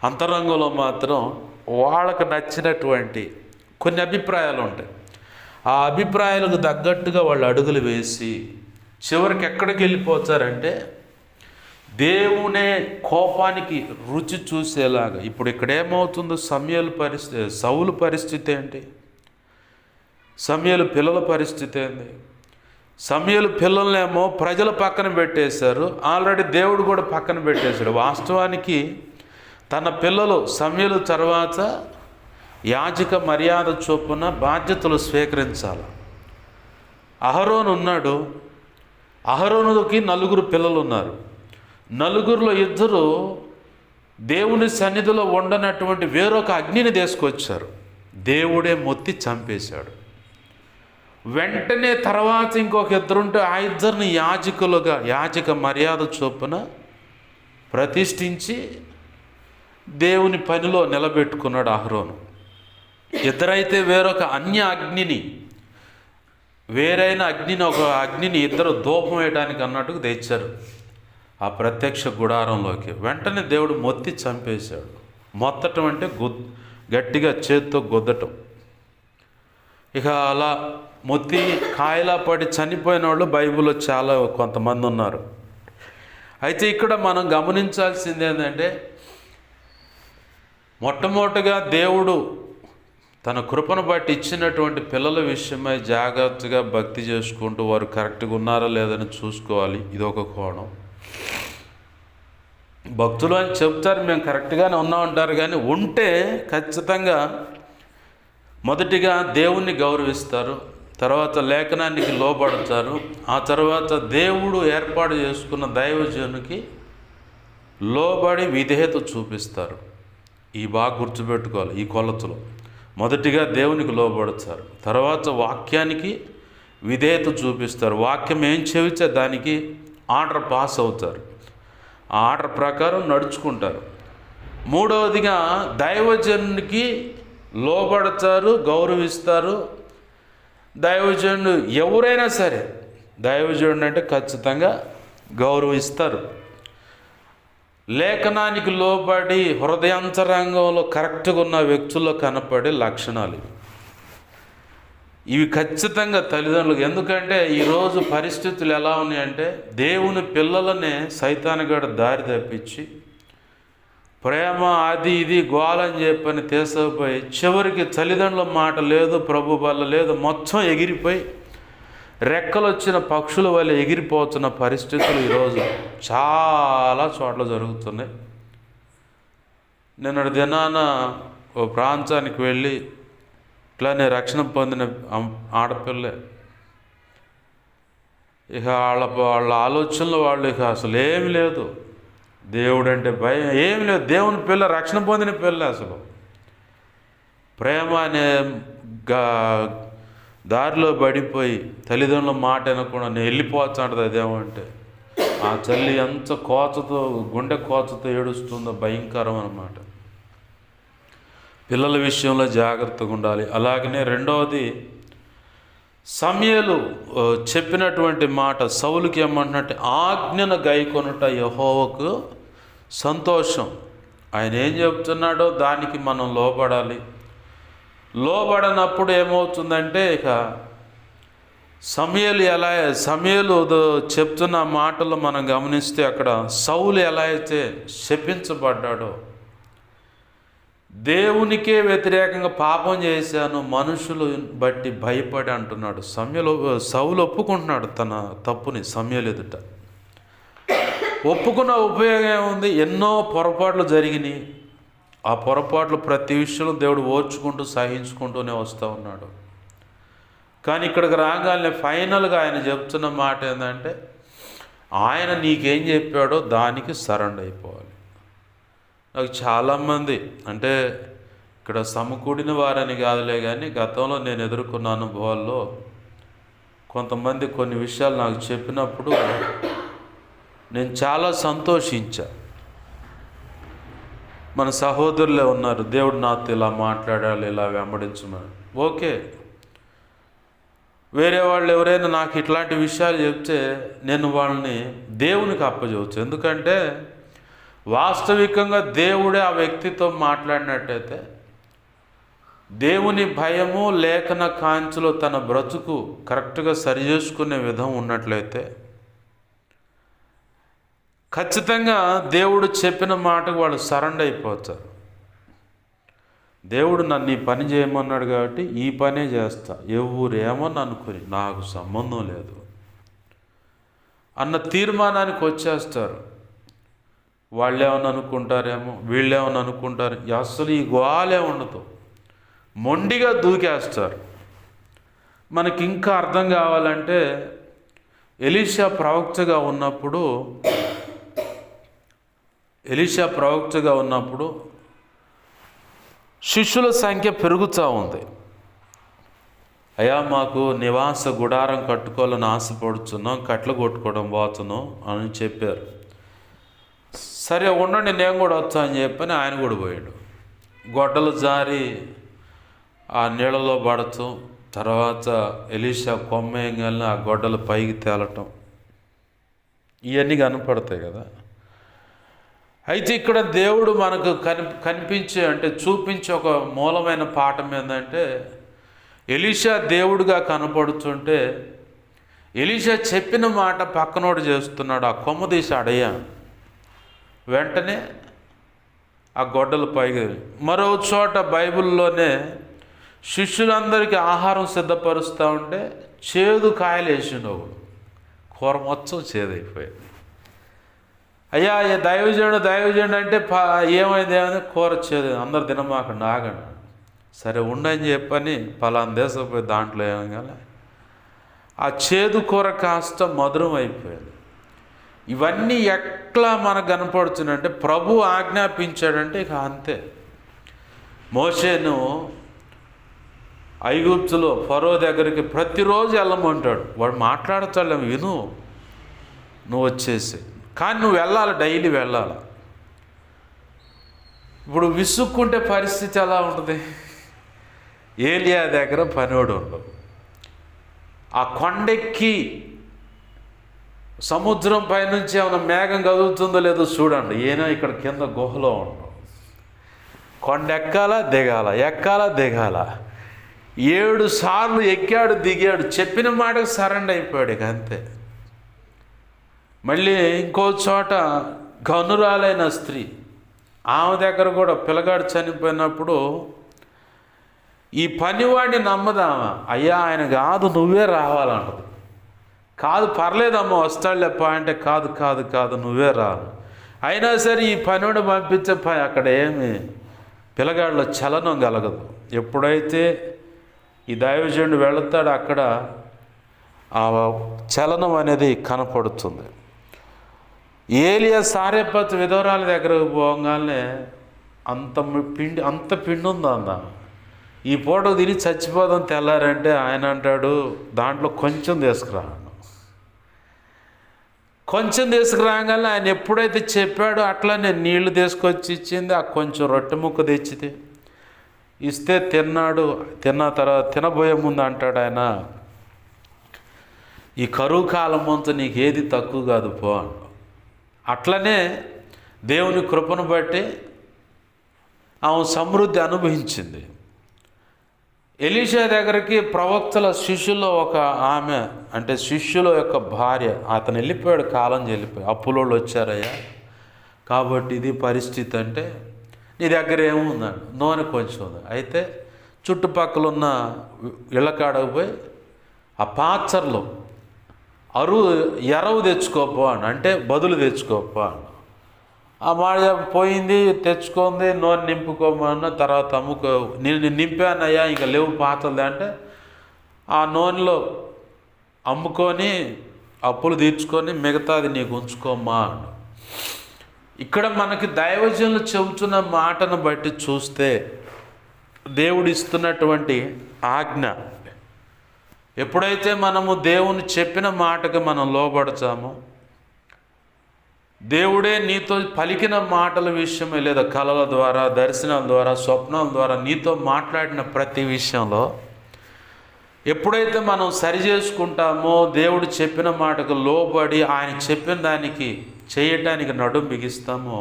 అంతరంగంలో మాత్రం వాళ్ళకు నచ్చినటువంటి కొన్ని అభిప్రాయాలు ఉంటాయి. ఆ అభిప్రాయాలకు తగ్గట్టుగా వాళ్ళు అడుగులు వేసి చివరికి ఎక్కడికి వెళ్ళిపోతారంటే దేవునే కోపానికి రుచి చూసేలాగా. ఇప్పుడు ఇక్కడ ఏమవుతుందో సమూయేలు పరిస్థితి, సౌలు పరిస్థితి ఏంటి, సమూయేలు పిల్లల పరిస్థితి ఏంటి? సమూయేలు పిల్లలనేమో ప్రజలు పక్కన పెట్టేశారు, ఆల్రెడీ దేవుడు కూడా పక్కన పెట్టేశాడు. వాస్తవానికి తన పిల్లలు సమూయేలు తర్వాత యాజక మర్యాద చొప్పున బాధ్యతలు స్వీకరించాలి. అహరోను ఉన్నాడు, అహరోనుకి 4 పిల్లలు ఉన్నారు. 4లో 2 దేవుని సన్నిధిలో ఉండనటువంటి వేరొక అగ్నిని తీసుకొచ్చారు. దేవుడే మొత్తి చంపేశాడు. వెంటనే తర్వాత ఇంకొక 2 ఉంటే ఆ 2 యాజకులుగా యాజక మర్యాద చొప్పున ప్రతిష్ఠించి దేవుని పనిలో నిలబెట్టుకున్నాడు అహరోను. 2 అయితే వేరొక అన్య అగ్నిని, వేరైన అగ్నిని, ఒక అగ్నిని 2 ధూపం వేయడానికి అన్నట్టుగా తెచ్చారు ఆ ప్రత్యక్ష గుడారంలోకి. వెంటనే దేవుడు మొత్తి చంపేశాడు. మొత్తటం అంటే గట్టిగా చేత్తో గుద్దటం. ఇక అలా మొత్తి కాయలా పడి చనిపోయిన వాళ్ళు బైబిల్లో చాలా కొంతమంది ఉన్నారు. అయితే ఇక్కడ మనం గమనించాల్సింది ఏంటంటే, మొట్టమొదటిగా దేవుడు తన కృపను బట్టి ఇచ్చినటువంటి పిల్లల విషయమై జాగ్రత్తగా భక్తి చేసుకుంటూ వారు కరెక్ట్గా ఉన్నారా లేదని చూసుకోవాలి. ఇదొక కోణం. భక్తులు అని చెప్తారు, మేము కరెక్ట్గానే ఉన్నామంటారు, కానీ ఉంటే ఖచ్చితంగా మొదటిగా దేవుణ్ణి గౌరవిస్తారు, తర్వాత లేఖనానికి లోబడతారు, ఆ తర్వాత దేవుడు ఏర్పాటు చేసుకున్న దైవజనునికి లోబడి విధేయత చూపిస్తారు. ఈ బాగా గుర్తుపెట్టుకోవాలి. ఈ కొలతలో మొదటిగా దేవునికి లోబడతారు, తర్వాత వాక్యానికి విధేయత చూపిస్తారు, వాక్యం ఏం చెబితే దానికి ఆర్డర్ పాస్ అవుతారు, ఆ ఆర్డర్ ప్రకారం నడుచుకుంటారు. మూడవదిగా దైవజనునికి లోబడతారు, గౌరవిస్తారు. దైవజనుడు ఎవరైనా సరే దైవజనుడు అంటే ఖచ్చితంగా గౌరవిస్తారు. లేఖనానికి లోబడి హృదయాంతరంగంలో కరెక్ట్గా ఉన్న వ్యక్తుల్లో కనపడే లక్షణాలు ఇవి ఖచ్చితంగా తల్లిదండ్రులకు. ఎందుకంటే ఈరోజు పరిస్థితులు ఎలా ఉన్నాయంటే, దేవుని పిల్లలనే సైతానుగాడు దారి తప్పించి ప్రేమ అది ఇది గోలని చెప్పని తీసుకుపోయి చివరికి తల్లిదండ్రుల మాట లేదు, ప్రభు వల్ల లేదు, మొత్తం ఎగిరిపోయి రెక్కలు వచ్చిన పక్షుల వల్ల ఎగిరిపోతున్న పరిస్థితులు ఈరోజు చాలా చోట్ల జరుగుతున్నాయి. నిన్నటి దినాన ఓ ప్రాంతానికి వెళ్ళి ఇట్లానే రక్షణ పొందిన ఆడపిల్లే, ఇక వాళ్ళ ఆలోచనలు వాళ్ళు ఇక అసలు ఏమి లేదు, దేవుడు అంటే భయం ఏమి లేదు. దేవుని పిల్ల, రక్షణ పొందిన పిల్ల, అసలు ప్రేమ అనే దారిలో పడిపోయి తల్లిదండ్రుల మాట వినకుండా నేను వెళ్ళిపోతాంటది. అదేమంటే ఆ తల్లి ఎంత కోచతో, గుండె కోచతో ఏడుస్తుందో, భయంకరం అన్నమాట. పిల్లల విషయంలో జాగ్రత్తగా ఉండాలి. అలాగనే రెండవది, సమూయేలు చెప్పినటువంటి మాట సౌలుకి ఏమంటున్నట్టే, ఆజ్ఞను గైకొనుట యెహోవాకు సంతోషం. ఆయన ఏం చెప్తున్నాడో దానికి మనం లోబడాలి. లోబడనప్పుడు ఏమవుతుందంటే, ఇక సమూయేలు చెప్తున్న మాటలు మనం గమనిస్తే అక్కడ సౌలు ఎలా అయితే శపించబడ్డాడో, దేవునికే వ్యతిరేకంగా పాపం చేశాను మనుషులు బట్టి భయపడి అంటున్నాడు. సౌలు ఒప్పుకుంటున్నాడు తన తప్పుని సమూయేలు ఎదుట. ఒప్పుకున్న ఉపయోగం ఏముంది? ఎన్నో పొరపాట్లు జరిగినాయి. ఆ పొరపాట్లు ప్రతి విషయంలో దేవుడు ఓర్చుకుంటూ సహించుకుంటూనే వస్తూ ఉన్నాడు. కానీ ఇక్కడికి రాగానే ఫైనల్గా ఆయన చెప్తున్న మాట ఏంటంటే, ఆయన నీకేం చెప్పాడో దానికి సరెండర్ అయిపోవాలి. నాకు చాలామంది, అంటే ఇక్కడ సమకూడిన వారని కాదులే కానీ గతంలో నేను ఎదుర్కొన్న అనుభవాల్లో కొంతమంది కొన్ని విషయాలు నాకు చెప్పినప్పుడు నేను చాలా సంతోషించా. మన సహోదరులే ఉన్నారు, దేవుడు నాతో ఇలా మాట్లాడాలి, ఇలా వెంబడించమని. ఓకే, వేరే వాళ్ళు ఎవరైనా నాకు ఇట్లాంటి విషయాలు చెప్తే నేను వాళ్ళని దేవునికి అప్పచెప్పచ్చు. ఎందుకంటే వాస్తవికంగా దేవుడే ఆ వ్యక్తితో మాట్లాడినట్టయితే, దేవుని భయము లేఖన కాంతిలో తన బ్రతుకు కరెక్ట్గా సరిచేసుకునే విధం ఉన్నట్లయితే ఖచ్చితంగా దేవుడు చెప్పిన మాటకు వాళ్ళు సరెండర్ అయిపోతారు. దేవుడు నన్ను ఈ పని చేయమన్నాడు కాబట్టి ఈ పనే చేస్తా, ఎవరేమని అనుకుని నాకు సంబంధం లేదు అన్న తీర్మానానికి వచ్చేస్తారు. వాళ్ళేమని అనుకుంటారేమో, వీళ్ళేమని అనుకుంటారు, అసలు ఈ గోలే ఉండదు, మొండిగా దూకేస్తారు. మనకి ఇంకా అర్థం కావాలంటే, ఎలీషా ప్రవక్తగా ఉన్నప్పుడు శిష్యుల సంఖ్య పెరుగుతూ ఉంది. అయ్యా మాకు నివాస గుడారం కట్టుకోవాలని ఆశపడుతున్నాం, కట్లు కొట్టుకోవడం పోతున్నాం అని చెప్పారు. సరే ఉండండి నేను కూడా వచ్చా అని చెప్పని ఆయన కూడా పోయాడు. గొడ్డలు జారి ఆ నీళ్ళలో పడటం, తర్వాత ఎలీషా కొమ్మేయంగానే ఆ గొడ్డలు పైకి తేలటం, ఇవన్నీ కనపడతాయి కదా. అయితే ఇక్కడ దేవుడు మనకు కనిపించే, అంటే చూపించే ఒక మూలమైన పాఠం ఏంటంటే, ఎలీషా దేవుడిగా కనపడుతుంటే ఎలీషా చెప్పిన మాట పక్కనోడు చేస్తున్నాడు. ఆ కొమ్మ తీసి అడయ్యా, వెంటనే ఆ గొడ్డలు పైకి. మరో చోట బైబిల్లోనే శిష్యులందరికీ ఆహారం సిద్ధపరుస్తూ ఉంటే చేదు కాయలు వేసిండు, కూర మొత్తం చేదైపోయింది. అయ్యా దైవజనుడు అంటే ఏమైంది కూర చేదు, అందరు తినమాకండి ఆగండి. సరే ఉండని చెప్పని పలానా దేశం పోయి దాంట్లో ఏమగానే ఆ చేదు కూర కాస్త మధురం అయిపోయింది. ఇవన్నీ ఎట్లా మనకు కనపడుతుందంటే, ప్రభు ఆజ్ఞాపించాడంటే ఇక అంతే. మోషేను ఐగుప్తులో ఫరో దగ్గరికి ప్రతిరోజు వెళ్ళమంటాడు. వాడు మాట్లాడతాడు, విను నువ్వు వచ్చేసి, కానీ నువ్వు వెళ్ళాలి, డైలీ వెళ్ళాలి. ఇప్పుడు విసుక్కుంటే పరిస్థితి ఎలా ఉంటుంది? ఏలియా దగ్గర పనివాడు ఉండవు. ఆ కొండెక్కి సముద్రం పైనుంచి ఏమైనా మేఘం కదులుతుందో లేదో చూడండి, ఈయన ఇక్కడ కింద గుహలో ఉండవు. కొండ ఎక్కాలా దిగాల 7 సార్లు ఎక్కాడు దిగాడు, చెప్పిన మాటకు సరెండర్ అయిపోయాడు, ఇక అంతే. మళ్ళీ ఇంకో చోట గనురాలైన స్త్రీ, ఆమె దగ్గర కూడా పిల్లగాడు చనిపోయినప్పుడు ఈ పనివాడిని నమ్మదామా, అయ్యా ఆయన కాదు నువ్వే రావాలంటది. కాదు పర్లేదమ్మా వస్తాడులేప్ప అంటే, కాదు కాదు కాదు నువ్వే రా. అయినా సరే ఈ పనివాడు పంపించే పని అక్కడ ఏమి పిల్లగాడిలో చలనం కలగదు. ఎప్పుడైతే ఈ దైవజనుడు వెళతాడో అక్కడ ఆ చలనం అనేది కనపడుతుంది. ఏలియా సారెపత్ విధవరాల దగ్గరకు పోగానే అంత పిండి ఉందా ఈ పూట తిని చచ్చిపోదాం తెల్లారంటే ఆయన అంటాడు దాంట్లో కొంచెం తీసుకురాగానే ఆయన ఎప్పుడైతే చెప్పాడో అట్లానే నీళ్లు తీసుకొచ్చి ఇచ్చింది. ఆ కొంచెం రొట్టె ముక్క తెచ్చితే ఇస్తే తిన్నాడు. తిన్న తర్వాత తినబోయే ముందు అంటాడు ఆయన, ఈ కరువు కాలం అంతా నీకు ఏది తక్కువ కాదు పో అంట. అట్లనే దేవుని కృపను బట్టి ఆమె సమృద్ధి అనుభవించింది. ఎలీషా దగ్గరికి ప్రవక్తల శిష్యుల్లో ఒక ఆమె, అంటే శిష్యుల యొక్క భార్య, అతను వెళ్ళిపోయాడు, కాలం వెళ్ళిపోయి అప్పులోళ్ళు వచ్చారయ్యా కాబట్టి ఇది పరిస్థితి. అంటే నీ దగ్గర ఏముందండి? నూనె కొంచెం ఉంది. అయితే చుట్టుపక్కల ఉన్న ఇళ్ళకాడకు పోయి ఆ పాత్రలో ఎరవు తెచ్చుకోపో అని, అంటే బదులు తెచ్చుకోపో అని. ఆ మాట పోయింది, తెచ్చుకుంది, నూనె నింపుకోమన్న. తర్వాత నేను నింపానయ్యా ఇంకా లేవు పాత్రలు అంటే ఆ నూనెలో అమ్ముకొని అప్పులు తీర్చుకొని మిగతాది నీకు ఉంచుకోమ్మా అన్న. ఇక్కడ మనకి దైవజనులు చెబుతున్న మాటను బట్టి చూస్తే దేవుడు ఇస్తున్నటువంటి ఆజ్ఞ, ఎప్పుడైతే మనము దేవుని చెప్పిన మాటకు మనం లోబడతామో, దేవుడే నీతో పలికిన మాటల విషయమే, లేదా కళల ద్వారా, దర్శనాల ద్వారా, స్వప్నాల ద్వారా నీతో మాట్లాడిన ప్రతి విషయంలో ఎప్పుడైతే మనం సరి చేసుకుంటామో, దేవుడు చెప్పిన మాటకు లోబడి ఆయన చెప్పిన దానికి చేయటానికి నడుం బిగిస్తామో,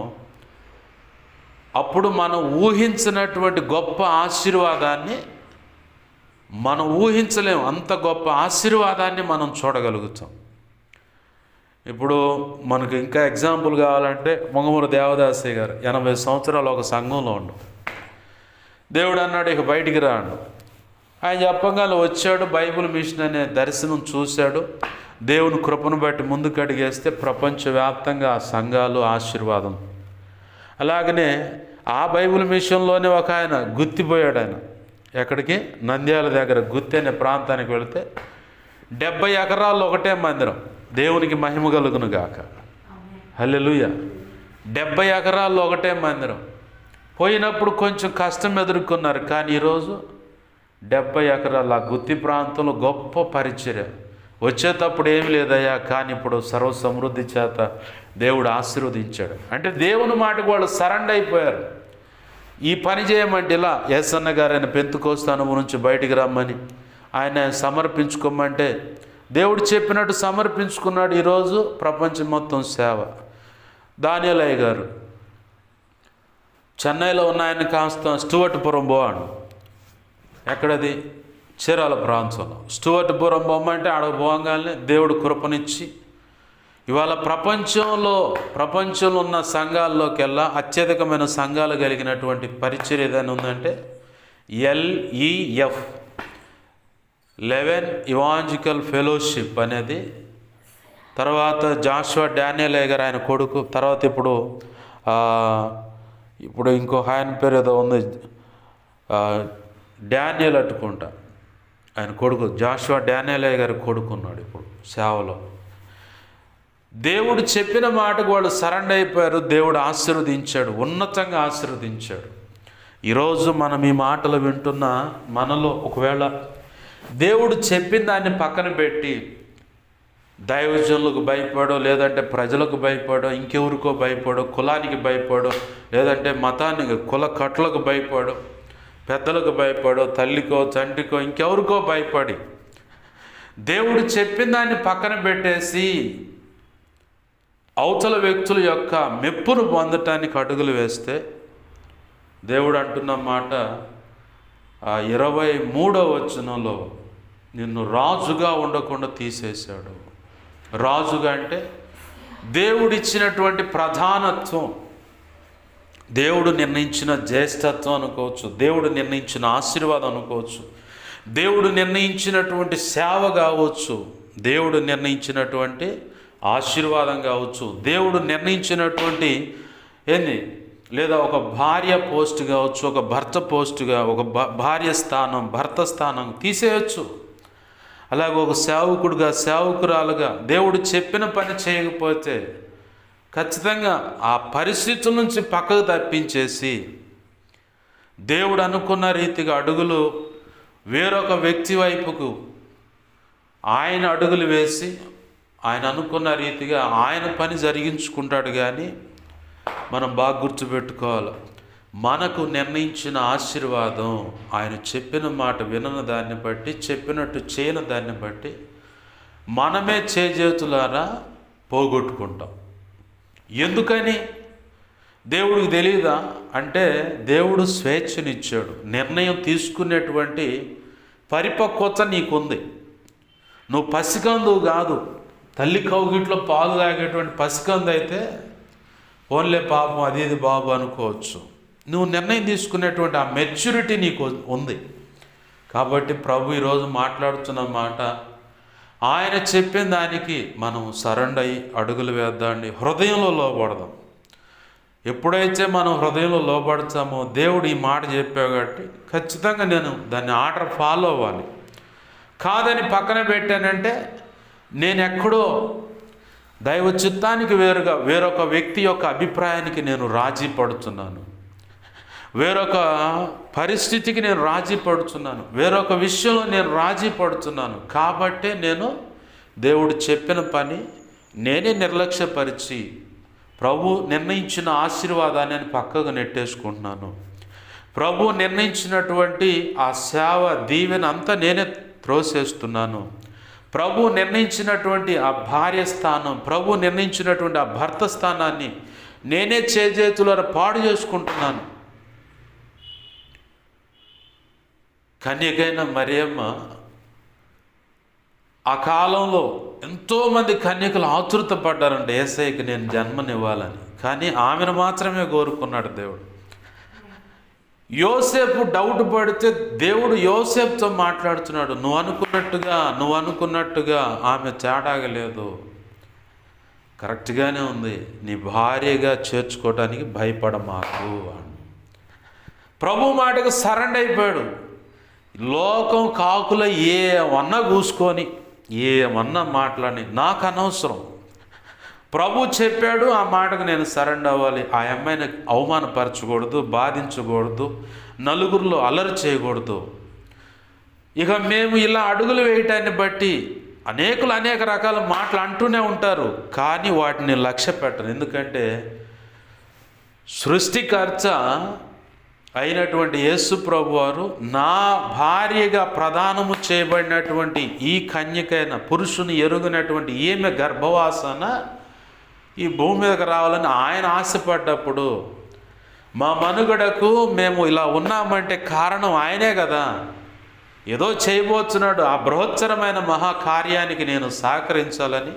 అప్పుడు మనం ఊహించినటువంటి గొప్ప ఆశీర్వాదాన్ని మనం ఊహించలేము. అంత గొప్ప ఆశీర్వాదాన్ని మనం చూడగలుగుతాం. ఇప్పుడు మనకు ఇంకా ఎగ్జాంపుల్ కావాలంటే మొంగమూరు దేవదాసయ్య గారు 80 సంవత్సరాలు ఒక సంఘంలో ఉండు. దేవుడు అన్నాడు ఇక బయటికి రాడు. ఆయన చెప్పగానే వచ్చాడు, బైబిల్ మిషన్ అనే దర్శనం చూశాడు. దేవుని కృపను బట్టి ముందుకు అడిగేస్తే ప్రపంచవ్యాప్తంగా ఆ సంఘాలు ఆశీర్వాదం. అలాగనే ఆ బైబిల్ మిషన్లోనే ఒక ఆయన గుత్తిపోయాడు. ఆయన ఎక్కడికి? నంద్యాల దగ్గర గుత్తి అనే ప్రాంతానికి వెళితే 70 ఎకరాల్లో ఒకటే మందిరం. దేవునికి మహిమ కలుగును గాక. హల్లెలూయా. 70 ఎకరాల్లో ఒకటే మందిరం. పోయినప్పుడు కొంచెం కష్టం ఎదుర్కొన్నారు, కానీ ఈరోజు 70 ఎకరాల ఆ గుత్తి ప్రాంతంలో గొప్ప పరిచర్య. వచ్చేటప్పుడు ఏమి లేదయ్యా, కానీ ఇప్పుడు సర్వ సమృద్ధి చేత దేవుడు ఆశీర్వదించాడు. అంటే దేవుని మాటకు వాళ్ళు సరెండర్ అయిపోయారు. ఈ పని చేయమంటే ఇలా యేసన్న గారు ఆయన పెంతుకోస్తు అనుభవం నుంచి బయటికి రమ్మని ఆయన సమర్పించుకోమంటే దేవుడు చెప్పినట్టు సమర్పించుకున్నాడు. ఈరోజు ప్రపంచం మొత్తం సేవ. దానియేలయ్య గారు చెన్నైలో ఉన్న ఆయన కాస్త స్టూవర్ట్పురం పోవాడు. ఎక్కడది? చీరాల ప్రాంతంలో. స్టూవర్ట్పురం బొమ్మంటే ఆడకు పోగానే దేవుడు కృపనిచ్చి ఇవాళ ప్రపంచంలో ఉన్న సంఘాల్లోకెల్లా అత్యధికమైన సంఘాలు కలిగినటువంటి పరిచర్య ఏదైనా ఉందంటే LEF 11 ఇవాంజికల్ ఫెలోషిప్ అనేది. తర్వాత జాషువా డానియేలయ్య గారు ఆయన కొడుకు. తర్వాత ఇప్పుడు ఇంకో ఆయన పేరు ఏదో ఉంది, డానియేల్ అట్టుకుంటా, ఆయన కొడుకు జాషువా డానియేలయ్య గారి కొడుకున్నాడు ఇప్పుడు సేవలో. దేవుడు చెప్పిన మాటకు వాళ్ళు సరెండర్ అయిపోయారు. దేవుడు ఆశీర్వదించాడు, ఉన్నతంగా ఆశీర్వదించాడు. ఈరోజు మనం ఈ మాటలు వింటున్న మనలో ఒకవేళ దేవుడు చెప్పిన దాన్ని పక్కన పెట్టి దైవజనులకు భయపడో, లేదంటే ప్రజలకు భయపడో, ఇంకెవరికో భయపడో, కులానికి భయపడో, లేదంటే మతానికి కుల కట్లకు భయపడో, పెద్దలకు భయపడో, తల్లికో తండ్రికో ఇంకెవరికో భయపడి దేవుడు చెప్పిన దాన్ని పక్కన పెట్టేసి అవతల వ్యక్తుల యొక్క మెప్పును పొందటానికి అడుగులు వేస్తే దేవుడు అంటున్న మాట 23వ వచనంలో నిన్ను రాజుగా ఉండకుండా తీసేశాడు. రాజుగా అంటే దేవుడిచ్చినటువంటి ప్రధానత్వం, దేవుడు నిర్ణయించిన జ్యేష్ఠత్వం అనుకోవచ్చు, దేవుడు నిర్ణయించిన ఆశీర్వాదం అనుకోవచ్చు, దేవుడు నిర్ణయించినటువంటి సేవ కావచ్చు, దేవుడు నిర్ణయించినటువంటి ఆశీర్వాదం కావచ్చు, దేవుడు నిర్ణయించినటువంటి ఏంది, లేదా ఒక భార్య పోస్ట్ కావచ్చు, ఒక భర్త పోస్టుగా, ఒక భార్య స్థానం, భర్త స్థానం తీసేయచ్చు. అలాగే ఒక సేవకుడుగా, సేవకురాలుగా దేవుడు చెప్పిన పని చేయకపోతే ఖచ్చితంగా ఆ పరిస్థితుల నుంచి పక్కకు తప్పించేసి దేవుడు అనుకున్న రీతిగా అడుగులు వేరొక వ్యక్తి వైపుకు ఆయన అడుగులు వేసి ఆయన అనుకున్న రీతిగా ఆయన పని జరిగించుకుంటాడు. కానీ మనం బాగా గుర్తుపెట్టుకోవాలి, మనకు నిర్ణయించిన ఆశీర్వాదం ఆయన చెప్పిన మాట వినని దాన్ని బట్టి, చెప్పినట్టు చేయని దాన్ని బట్టి మనమే చేజేతులారా పోగొట్టుకుంటాం. ఎందుకని దేవుడికి తెలియదా అంటే, దేవుడు స్వేచ్ఛనిచ్చాడు. నిర్ణయం తీసుకునేటువంటి పరిపక్వత నీకుంది. నువ్వు పసికందువు కాదు, తల్లి కౌగిట్లో పాలు తాగేటువంటి పసికందు అయితే ఓన్లే పాపం అది ఇది బాబు అనుకోవచ్చు. నువ్వు నిర్ణయం తీసుకునేటువంటి ఆ మెచ్యూరిటీ నీకు ఉంది. కాబట్టి ప్రభు ఈరోజు మాట్లాడుతున్న మాట, ఆయన చెప్పిన దానికి మనం సరెండర్ అయ్యి అడుగులు వేద్దాండి, హృదయంలో లోబడదాం. ఎప్పుడైతే మనం హృదయంలో లోబడతామో, దేవుడు ఈ మాట చెప్పావు కాబట్టి ఖచ్చితంగా నేను దాన్ని ఆర్డర్ ఫాలో అవ్వాలి. కాదని పక్కన పెట్టానంటే నేను ఎక్కడో దైవ చిత్తానికి వేరుగా వేరొక వ్యక్తి యొక్క అభిప్రాయానికి నేను రాజీ పడుతున్నాను, వేరొక పరిస్థితికి నేను రాజీ పడుతున్నాను, వేరొక విషయంలో నేను రాజీ పడుతున్నాను. కాబట్టే నేను దేవుడు చెప్పిన పని నేనే నిర్లక్ష్యపరిచి ప్రభు నిర్ణయించిన ఆశీర్వాదాన్ని నేను పక్కకు నెట్టేసుకుంటున్నాను. ప్రభు నిర్ణయించినటువంటి ఆ సేవ దీవెన అంతా నేనే త్రోసేస్తున్నాను. ప్రభు నిర్ణయించినటువంటి ఆ భార్య స్థానం, ప్రభు నిర్ణయించినటువంటి ఆ భర్త స్థానాన్ని నేనే చేజేతుల పాడు చేసుకుంటున్నాను. కన్యకైన మరియమ్మ ఆ కాలంలో ఎంతోమంది కన్యకలు ఆతృత పడ్డారంటే యేసయ్యకి నేను జన్మనివ్వాలని. కానీ ఆమెను మాత్రమే కోరుకున్నాడు దేవుడు. యోసేపు డౌట్ పడితే దేవుడు యోసేపుతో మాట్లాడుతున్నాడు, నువ్వు అనుకున్నట్టుగా ఆమె తేడాగా లేదు, కరెక్ట్గానే ఉంది, నీ భార్యగా చేర్చుకోవడానికి భయపడమాకు అని ప్రభు మాటకు సరెండర్ అయిపోయాడు. లోకం కాకుల ఏమన్నా కూసుకొని ఏమన్నా మాట్లాడి నాకు అనవసరం, ప్రభు చెప్పాడు, ఆ మాటకు నేను సరెండర్ అవ్వాలి. ఆ అమ్మాయిని అవమానపరచకూడదు, బాధించకూడదు, నలుగురిలో అల్లరి చేయకూడదు. ఇక మేము ఇలా అడుగులు వేయటాన్ని బట్టి అనేక రకాల మాటలు అంటూనే ఉంటారు, కానీ వాటిని లక్ష్య పెట్టను. ఎందుకంటే సృష్టికర్త అయినటువంటి యేసు ప్రభు వారు నా భార్యగా ప్రదానము చేయబడినటువంటి ఈ కన్యకైన పురుషుని ఎరుగినటువంటి ఈమె గర్భవాసన ఈ భూమి మీదకి రావాలని ఆయన ఆశపడ్డప్పుడు మా మనుగడకు మేము ఇలా ఉన్నామంటే కారణం ఆయనే కదా. ఏదో చేయబోతున్నాడు, ఆ బృహత్తరమైన మహాకార్యానికి నేను సహకరించాలని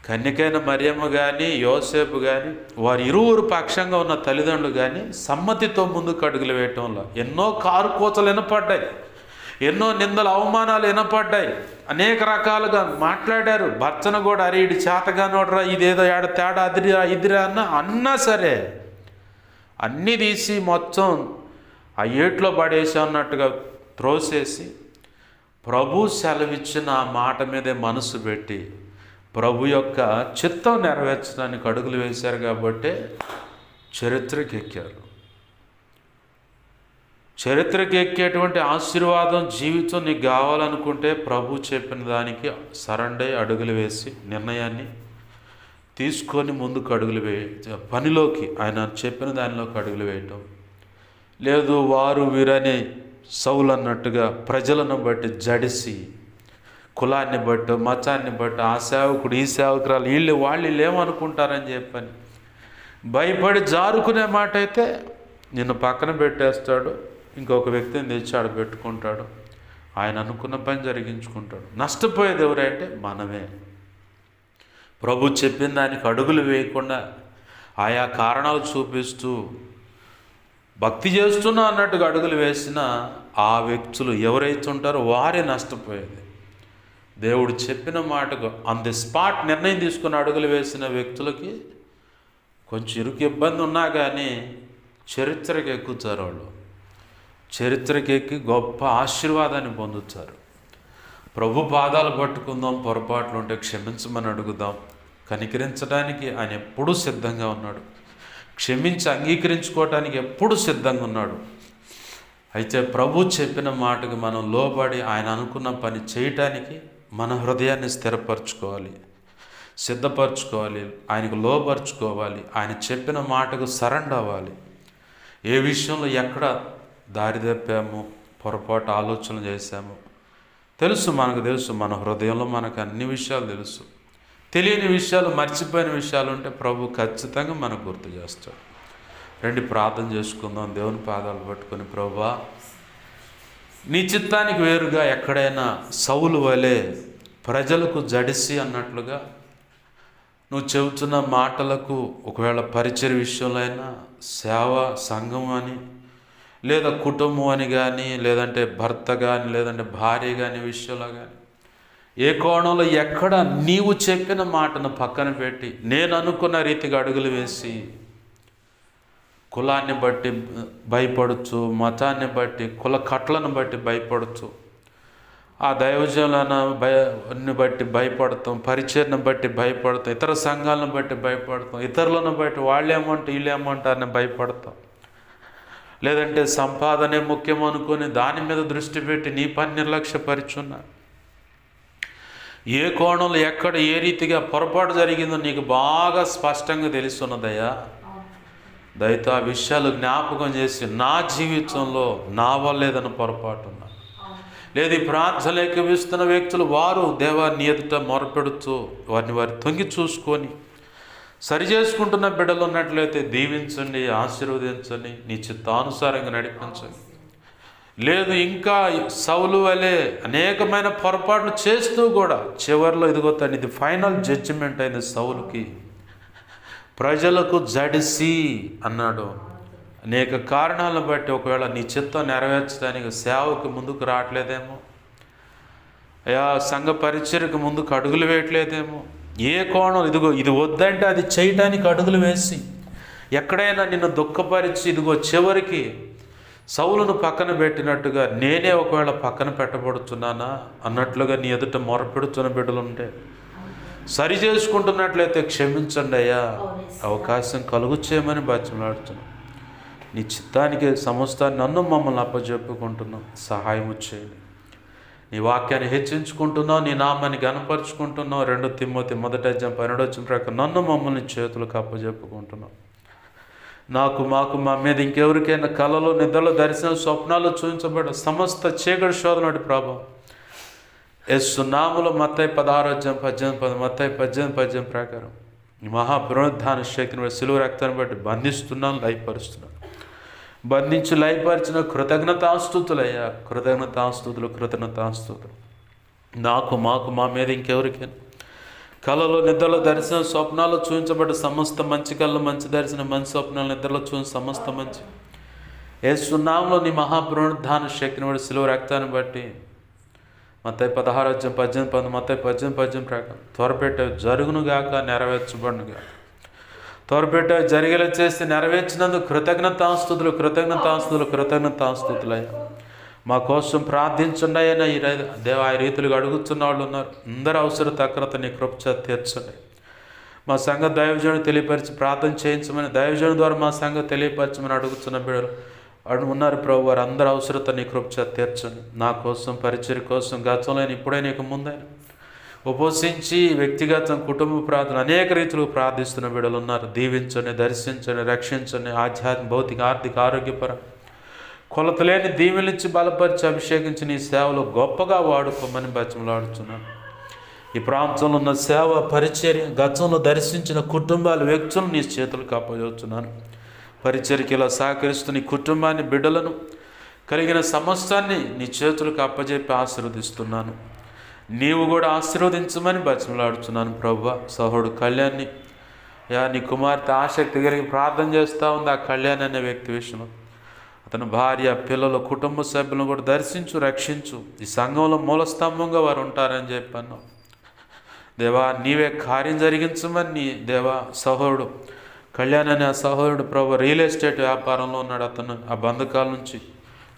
కన్యకైన మరియమ్మ కానీ యోసేపు కానీ వారి ఇరువురు పక్షంగా ఉన్న తల్లిదండ్రులు కానీ సమ్మతితో ముందుకు అడుగులు వేయటంలో ఎన్నో కారుకోతలు వినపడ్డాయి, ఎన్నో నిందలు అవమానాలు వినపడ్డాయి, అనేక రకాలుగా మాట్లాడారు. భర్తను కూడా అరే ఇడి చేతగా నోడరా, ఇదేదో ఏడ తేడా అదిరా ఇదిరా అన్నా సరే అన్నీ తీసి మొత్తం ఆ ఏట్లో పడేసి అన్నట్టుగా త్రోసేసి ప్రభు సెలవిచ్చిన ఆ మాట మీదే మనసు పెట్టి ప్రభు యొక్క చిత్తం నెరవేర్చడానికి అడుగులు వేశారు. కాబట్టి చరిత్రకి ఎక్కారు. చరిత్రకి ఎక్కేటువంటి ఆశీర్వాదం జీవితం నీకు కావాలనుకుంటే ప్రభు చెప్పిన దానికి సరెండర్ అడుగులు వేసి నిర్ణయాన్ని తీసుకొని ముందుకు అడుగులు పనిలోకి ఆయన చెప్పిన దానిలోకి అడుగులు వేయటం లేదు. వారు వీరని సౌలు అన్నట్టుగా ప్రజలను బట్టి జడిసి, కులాన్ని బట్టి, మతాన్ని బట్టి, ఆ సేవకుడు ఈ సేవకురాలు వాళ్ళు ఏమనుకుంటారని చెప్పని భయపడి జారుకునే మాట అయితే నిన్ను పక్కన పెట్టేస్తాడు, ఇంకొక వ్యక్తిని తెచ్చి ఆడ పెట్టుకుంటాడు, ఆయన అనుకున్న పని జరిగించుకుంటాడు. నష్టపోయేది ఎవరంటే మనమే. ప్రభు చెప్పిన దానికి అడుగులు వేయకుండా ఆయా కారణాలు చూపిస్తూ భక్తి చేస్తున్నా అన్నట్టుగా అడుగులు వేసిన ఆ వ్యక్తులు ఎవరైతే ఉంటారో వారే నష్టపోయేది. దేవుడు చెప్పిన మాటకు ఆన్ ది స్పాట్ నిర్ణయం తీసుకుని అడుగులు వేసిన వ్యక్తులకి కొంచెం ఇరుకు ఇబ్బంది ఉన్నా కానీ చరిత్రకి ఎక్కుతారు. వాళ్ళు చరిత్రకి ఎక్కి గొప్ప ఆశీర్వాదాన్ని పొందుతారు. ప్రభు పాదాలు పట్టుకుందాం, పొరపాట్లు ఉంటే క్షమించమని అడుగుదాం. కనికరించడానికి ఆయన ఎప్పుడూ సిద్ధంగా ఉన్నాడు. క్షమించి అంగీకరించుకోవటానికి ఎప్పుడు సిద్ధంగా ఉన్నాడు. అయితే ప్రభు చెప్పిన మాటకు మనం లోబడి ఆయన అనుకున్న పని చేయటానికి మన హృదయాన్ని స్థిరపరచుకోవాలి, సిద్ధపరచుకోవాలి, ఆయనకు లోబరుచుకోవాలి. ఆయన చెప్పిన మాటకు సరెండర్ అవ్వాలి. ఏ విషయంలో ఎక్కడ దారి తప్పాము, పొరపాటు ఆలోచనలు చేశాము మనకు తెలుసు. మన హృదయంలో మనకు అన్ని విషయాలు తెలుసు. తెలియని విషయాలు, మర్చిపోయిన విషయాలు ఉంటే ప్రభు ఖచ్చితంగా మనకు గుర్తు చేస్తాడు. రండి ప్రార్థన చేసుకుందాం. దేవుని పాదాలు పట్టుకొని, ప్రభువా నీ చిత్తానికి వేరుగా ఎక్కడైనా సౌలు వలె ప్రజలకు జడిసి అన్నట్లుగా నువ్వు చెబుతున్న మాటలకు ఒకవేళ పరిచయ విషయంలో అయినా, సేవ సంఘం అని, లేదా కుటుంబం అని కానీ, లేదంటే భర్త కానీ, లేదంటే భార్య కానీ విషయంలో కానీ, ఏ కోణంలో ఎక్కడ నీవు చెప్పిన మాటను పక్కన పెట్టి నేను అనుకున్న రీతిగా అడుగులు వేసి కులాన్ని బట్టి భయపడచ్చు, మతాన్ని బట్టి, కుల కట్లను బట్టి భయపడచ్చు, ఆ దైవజనులను బట్టి భయపడతాం, పరిచయను బట్టి భయపడతాం, ఇతర సంఘాలను బట్టి భయపడతాం, ఇతరులను బట్టి వాళ్ళేమంటే వీళ్ళేమంటారని భయపడతాం, లేదంటే సంపాదనే ముఖ్యం అనుకొని దాని మీద దృష్టి పెట్టి నీ పని నిర్లక్ష్యపరిచున్నా. ఏ కోణంలో ఎక్కడ ఏ రీతిగా పొరపాటు జరిగిందో నీకు బాగా స్పష్టంగా తెలుస్తున్నదయ్యా. దయతో ఆ విషయాలు జ్ఞాపకం చేసి నా జీవితంలో నా వల్ల ఏదైనా పొరపాటు ఉన్నా, లేదు ఈ ప్రార్థనలు ఎక్కివిస్తున్న వ్యక్తులు వారు దేవాన్ని ఎదుట మొరపెడుతూ వారు తొంగి చూసుకొని సరి చేసుకుంటున్న బిడ్డలు ఉన్నట్లయితే దీవించండి, ఆశీర్వదించండి, నీ చిత్తానుసారంగా నడిపించండి. లేదు ఇంకా సౌలు వలె అనేకమైన పొరపాట్లు చేస్తూ కూడా చివరిలో ఇదిగో ఇది ఫైనల్ జడ్జిమెంట్ అయింది సౌలుకి. ప్రజలకు జడిసి అన్నాడు. అనేక కారణాలను బట్టి ఒకవేళ నీ చిత్తం నెరవేర్చడానికి సేవకు ముందుకు రావట్లేదేమో, అయా సంఘ పరిచర్యకు ముందుకు అడుగులు వేయట్లేదేమో, ఏ కోణం ఇదిగో ఇది వద్దంటే అది చేయడానికి అడుగులు వేసి ఎక్కడైనా నిన్ను దుఃఖపరిచి ఇదిగో చివరికి సౌలును పక్కన పెట్టినట్టుగా నేనే ఒకవేళ పక్కన పెట్టబడుతున్నానా అన్నట్లుగా నీ ఎదుట మొరపెడుతున్న బిడ్డలు ఉంటే సరి చేసుకుంటున్నట్లయితే క్షమించండి అయ్యా, అవకాశం కలుగు చేయమని బాధ్యలాడుతున్నాం. నీ చిత్తానికి సమస్తాన్ని నన్ను మమ్మల్ని అప్పచెప్పుకుంటున్నాం, సహాయం చేయండి. నీ వాక్యాన్ని హెచ్చించుకుంటున్నావు, నీ నామాన్ని గణపరుచుకుంటున్నావు. 2 తిమోతి 1:12 ప్రకారం నన్ను మమ్మల్ని చేతులకు అప్పచెప్పుకుంటున్నాం. మాకు మా మీద ఇంకెవరికైనా కళలో, నిద్రలో, దర్శనం, స్వప్నాలు చూపించబడ్డ సమస్త చీకటి శోధనటి ప్రభావం యేసు నామములో మత్తయి 16:18 మత్తయి 18:18 ప్రకారం ఈ మహాపునరుద్ధాన శక్తిని బట్టి సిలువ రక్తాన్ని బట్టి బంధిస్తున్నాను, లయపరుస్తున్నాను. బంధించి లయపరిచిన కృతజ్ఞతాస్తుతులయ్యా, కృతజ్ఞతాస్తుతులు. మాకు మా మీద ఇంకెవరికైనా కళలో, నిద్రలో, దర్శనం, స్వప్నాలు చూపించబడ్డ సమస్త మంచి కళ్ళు, మంచి దర్శనం, మంచి స్వప్నాలు, నిద్రలో చూసిన సమస్త మంచి యేసు నామములో నీ మహాపునరుద్ధాన శక్తిని బట్టి సిలువ రక్తాన్ని బట్టి మత్తయి 16:18 మత్తయి 18:18 ప్రకారం త్వరపెట్టేవి జరుగునుగాక, నెరవేర్చబడునుగాక. త్వరపెట్టేవి జరిగేలా చేస్తే నెరవేర్చినందుకు కృతజ్ఞతాస్తుతులయ్యా. మా కోసం ప్రార్థించండి అయినా ఈ దేవ ఆ రీతులుగా అడుగుతున్న వాళ్ళు ఉన్నారు. అందరూ అవసరత అక్రత నీ కృప తీర్చండి. మా సంఘ దైవజనుడు తెలియపరిచి ప్రార్థన చేయించమని, దైవజనుడు ద్వారా మా సంఘ తెలియపరచమని అడుగుతున్న బిడ్డలు ఉన్నారు ప్రభు. వారు అందరూ అవసరత నీ కృప తీర్చండి. నా కోసం, పరిచర్య కోసం, గతంలో ఇప్పుడే నీకు ముందైనా ఉపవసించి వ్యక్తిగత కుటుంబ ప్రార్థన అనేక రీతులు ప్రార్థిస్తున్న బిడ్డలు ఉన్నారు. దీవించండి, దర్శించండి, రక్షించండి. ఆధ్యాత్మిక, భౌతిక, ఆర్థిక, ఆరోగ్యపర కొలతలేని దీవెనించి బలపరిచి అభిషేకించి నీ సేవలో గొప్పగా వాడుకోమని బతిమలాడుతున్నాను. ఈ ప్రాంతంలో ఉన్న సేవ, పరిచర్య, గతంలో దర్శించిన కుటుంబాల వ్యక్తులను నీ చేతులకు అప్పచెప్తున్నాను. పరిచర్యకి ఇలా సహకరిస్తూ నీ కుటుంబాన్ని, బిడ్డలను, కలిగిన సమస్తాన్ని నీ చేతులకు అప్పచెప్పి ఆశీర్వదిస్తున్నాను. నీవు కూడా ఆశీర్వదించమని బతిమలాడుతున్నాను ప్రభువా. సహోడు కళ్యాణ్ని నీ కుమార్తె ఆసక్తి కలిగి ప్రార్థన చేస్తూ ఉంది. ఆ కళ్యాణ్ అనే వ్యక్తి విషయంలో అతని భార్య, పిల్లలు, కుటుంబ సభ్యులను కూడా దర్శించు, రక్షించు. ఈ సంఘంలో మూలస్తంభంగా వారు ఉంటారని చెప్పాను. దేవా, నీవే కార్యం జరిగించమని నీ దేవా సహోదరుడు కళ్యాణ్ అనే ఆ సహోదరుడు ప్రభు రియల్ ఎస్టేట్ వ్యాపారంలో ఉన్నాడు. అతను ఆ బంధకాల నుంచి,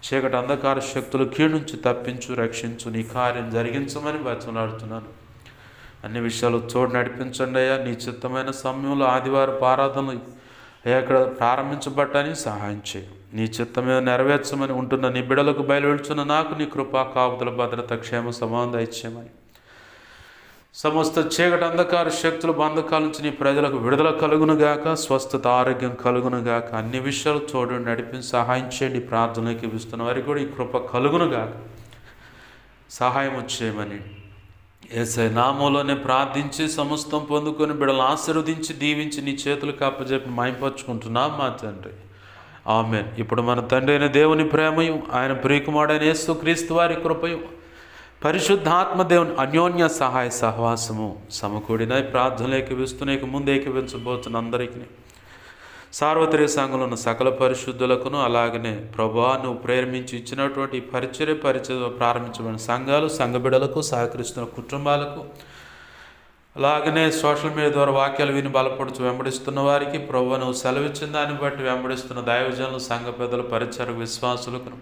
చీకటి అంధకార శక్తులు కీడు నుంచి తప్పించు, రక్షించు. నీ కార్యం జరిగించమని బతిమలాడుతున్నాను. అన్ని విషయాలు తోడు నడిపించండి అయ్యా. నీ చిత్తమైన సమయంలో ఆదివారం ఆరాధనలు ఇక్కడ ప్రారంభించబట్టానికి సహాయం చేయి. నీ చిత్తమే నెరవేర్చమని ఉంటున్న నీ బిడలకు బయలువెళ్తున్న నాకు నీ కృపా, కాపుదల, భద్రత, క్షేమ, సమాధానం దయచేయమని, సమస్త చీకటి అంధకార శక్తులు, బంధకాల నుంచి నీ ప్రజలకు విడుదల కలుగునుగాక, స్వస్థత, ఆరోగ్యం కలుగునుగాక. అన్ని విషయాలు తోడు నడిపించి సహాయం చేయండి. ప్రార్థనకి ఇస్తున్న వారికి కూడా ఈ కృప కలుగునుగాక, సహాయం చేయమని యేసయ్య నామములోనే ప్రార్థించి సమస్తం పొందుకొని బిడ్డలను ఆశీర్వదించి దీవించి నీ చేతులకు అప్పజెప్పి మాయింపరుచుకుంటున్నాం మా తండ్రి. ఆమేన్. ఇప్పుడు మన తండ్రి అయిన దేవుని ప్రేమయు, ఆయన ప్రియకుమారుడైన యేసుక్రీస్తు వారి కృపయు, పరిశుద్ధాత్మ దేవుని అన్యోన్య సహాయ సహవాసము సమకూడిన ప్రార్థనలు ఏకీవిస్తున్న ముందు ఏకీవించబోతున్న అందరికీ, సార్వత్రిక సంఘంలో ఉన్న సకల పరిశుద్ధులకును, అలాగనే ప్రభువా నువ్వు ప్రేమించి ఇచ్చినటువంటి పరిచర్య ప్రారంభించబడిన సంఘాలు, సంఘ బిడ్డలకు, సహకరిస్తున్న కుటుంబాలకు, అలాగనే సోషల్ మీడియా ద్వారా వాక్యాలు విని బలపడుచు వెంబడిస్తున్న వారికి, ప్రభువా నువ్వు సెలవిచ్చిన దాన్ని బట్టి వెంబడిస్తున్న దైవజనులు, సంఘ పెద్దలు, పరిచర్య విశ్వాసులకు,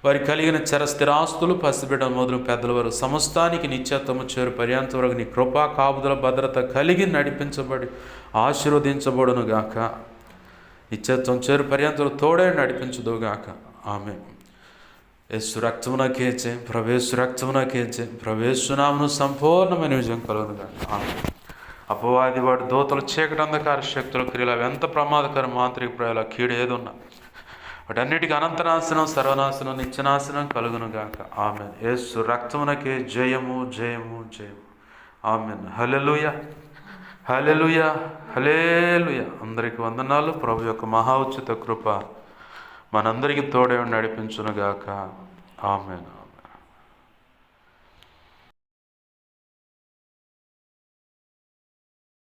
వారికి కలిగిన స్థిరాస్తులు, పసిబిడ్డలు మొదలు పెద్దల వరకు సమస్తానికి నిత్యత్వము చేరు పర్యంత వరకు నీ కృపా, కాపుదల, భద్రత కలిగి నడిపించబడి ఆశీర్వదించబడును గాక. నిత్యత్వం చేరు పర్యంతలు తోడే నడిపించుదుగాక. ఆమేన్. యేసు రక్తమునకే జయం, ప్రవేశు రక్తమునకే జయం, ప్రవేశునామను సంపూర్ణమైన విజయం కలుగునుగాక. ఆమేన్. అపవాది వాడి దూతలు, చీకటి అంధకార శక్తుల క్రియలు, అవి ఎంత ప్రమాదకరం, మాంత్రిక ప్రయాల కీడు ఏదున్నా వాటన్నిటికీ అనంతనాశనం, సర్వనాశనం, నిత్యనాశనం కలుగునుగాక. ఆమేన్. యేసు రక్తమునకే జయము, జయము, జయము. ఆమేన్. హల్లెలూయా, హల్లెలూయా, హల్లెలూయా. అందరికీ వందనాలు. ప్రభు యొక్క మహా ఉచిత కృప మనందరికీ తోడే నడిపించునుగాక. ఆమేన్.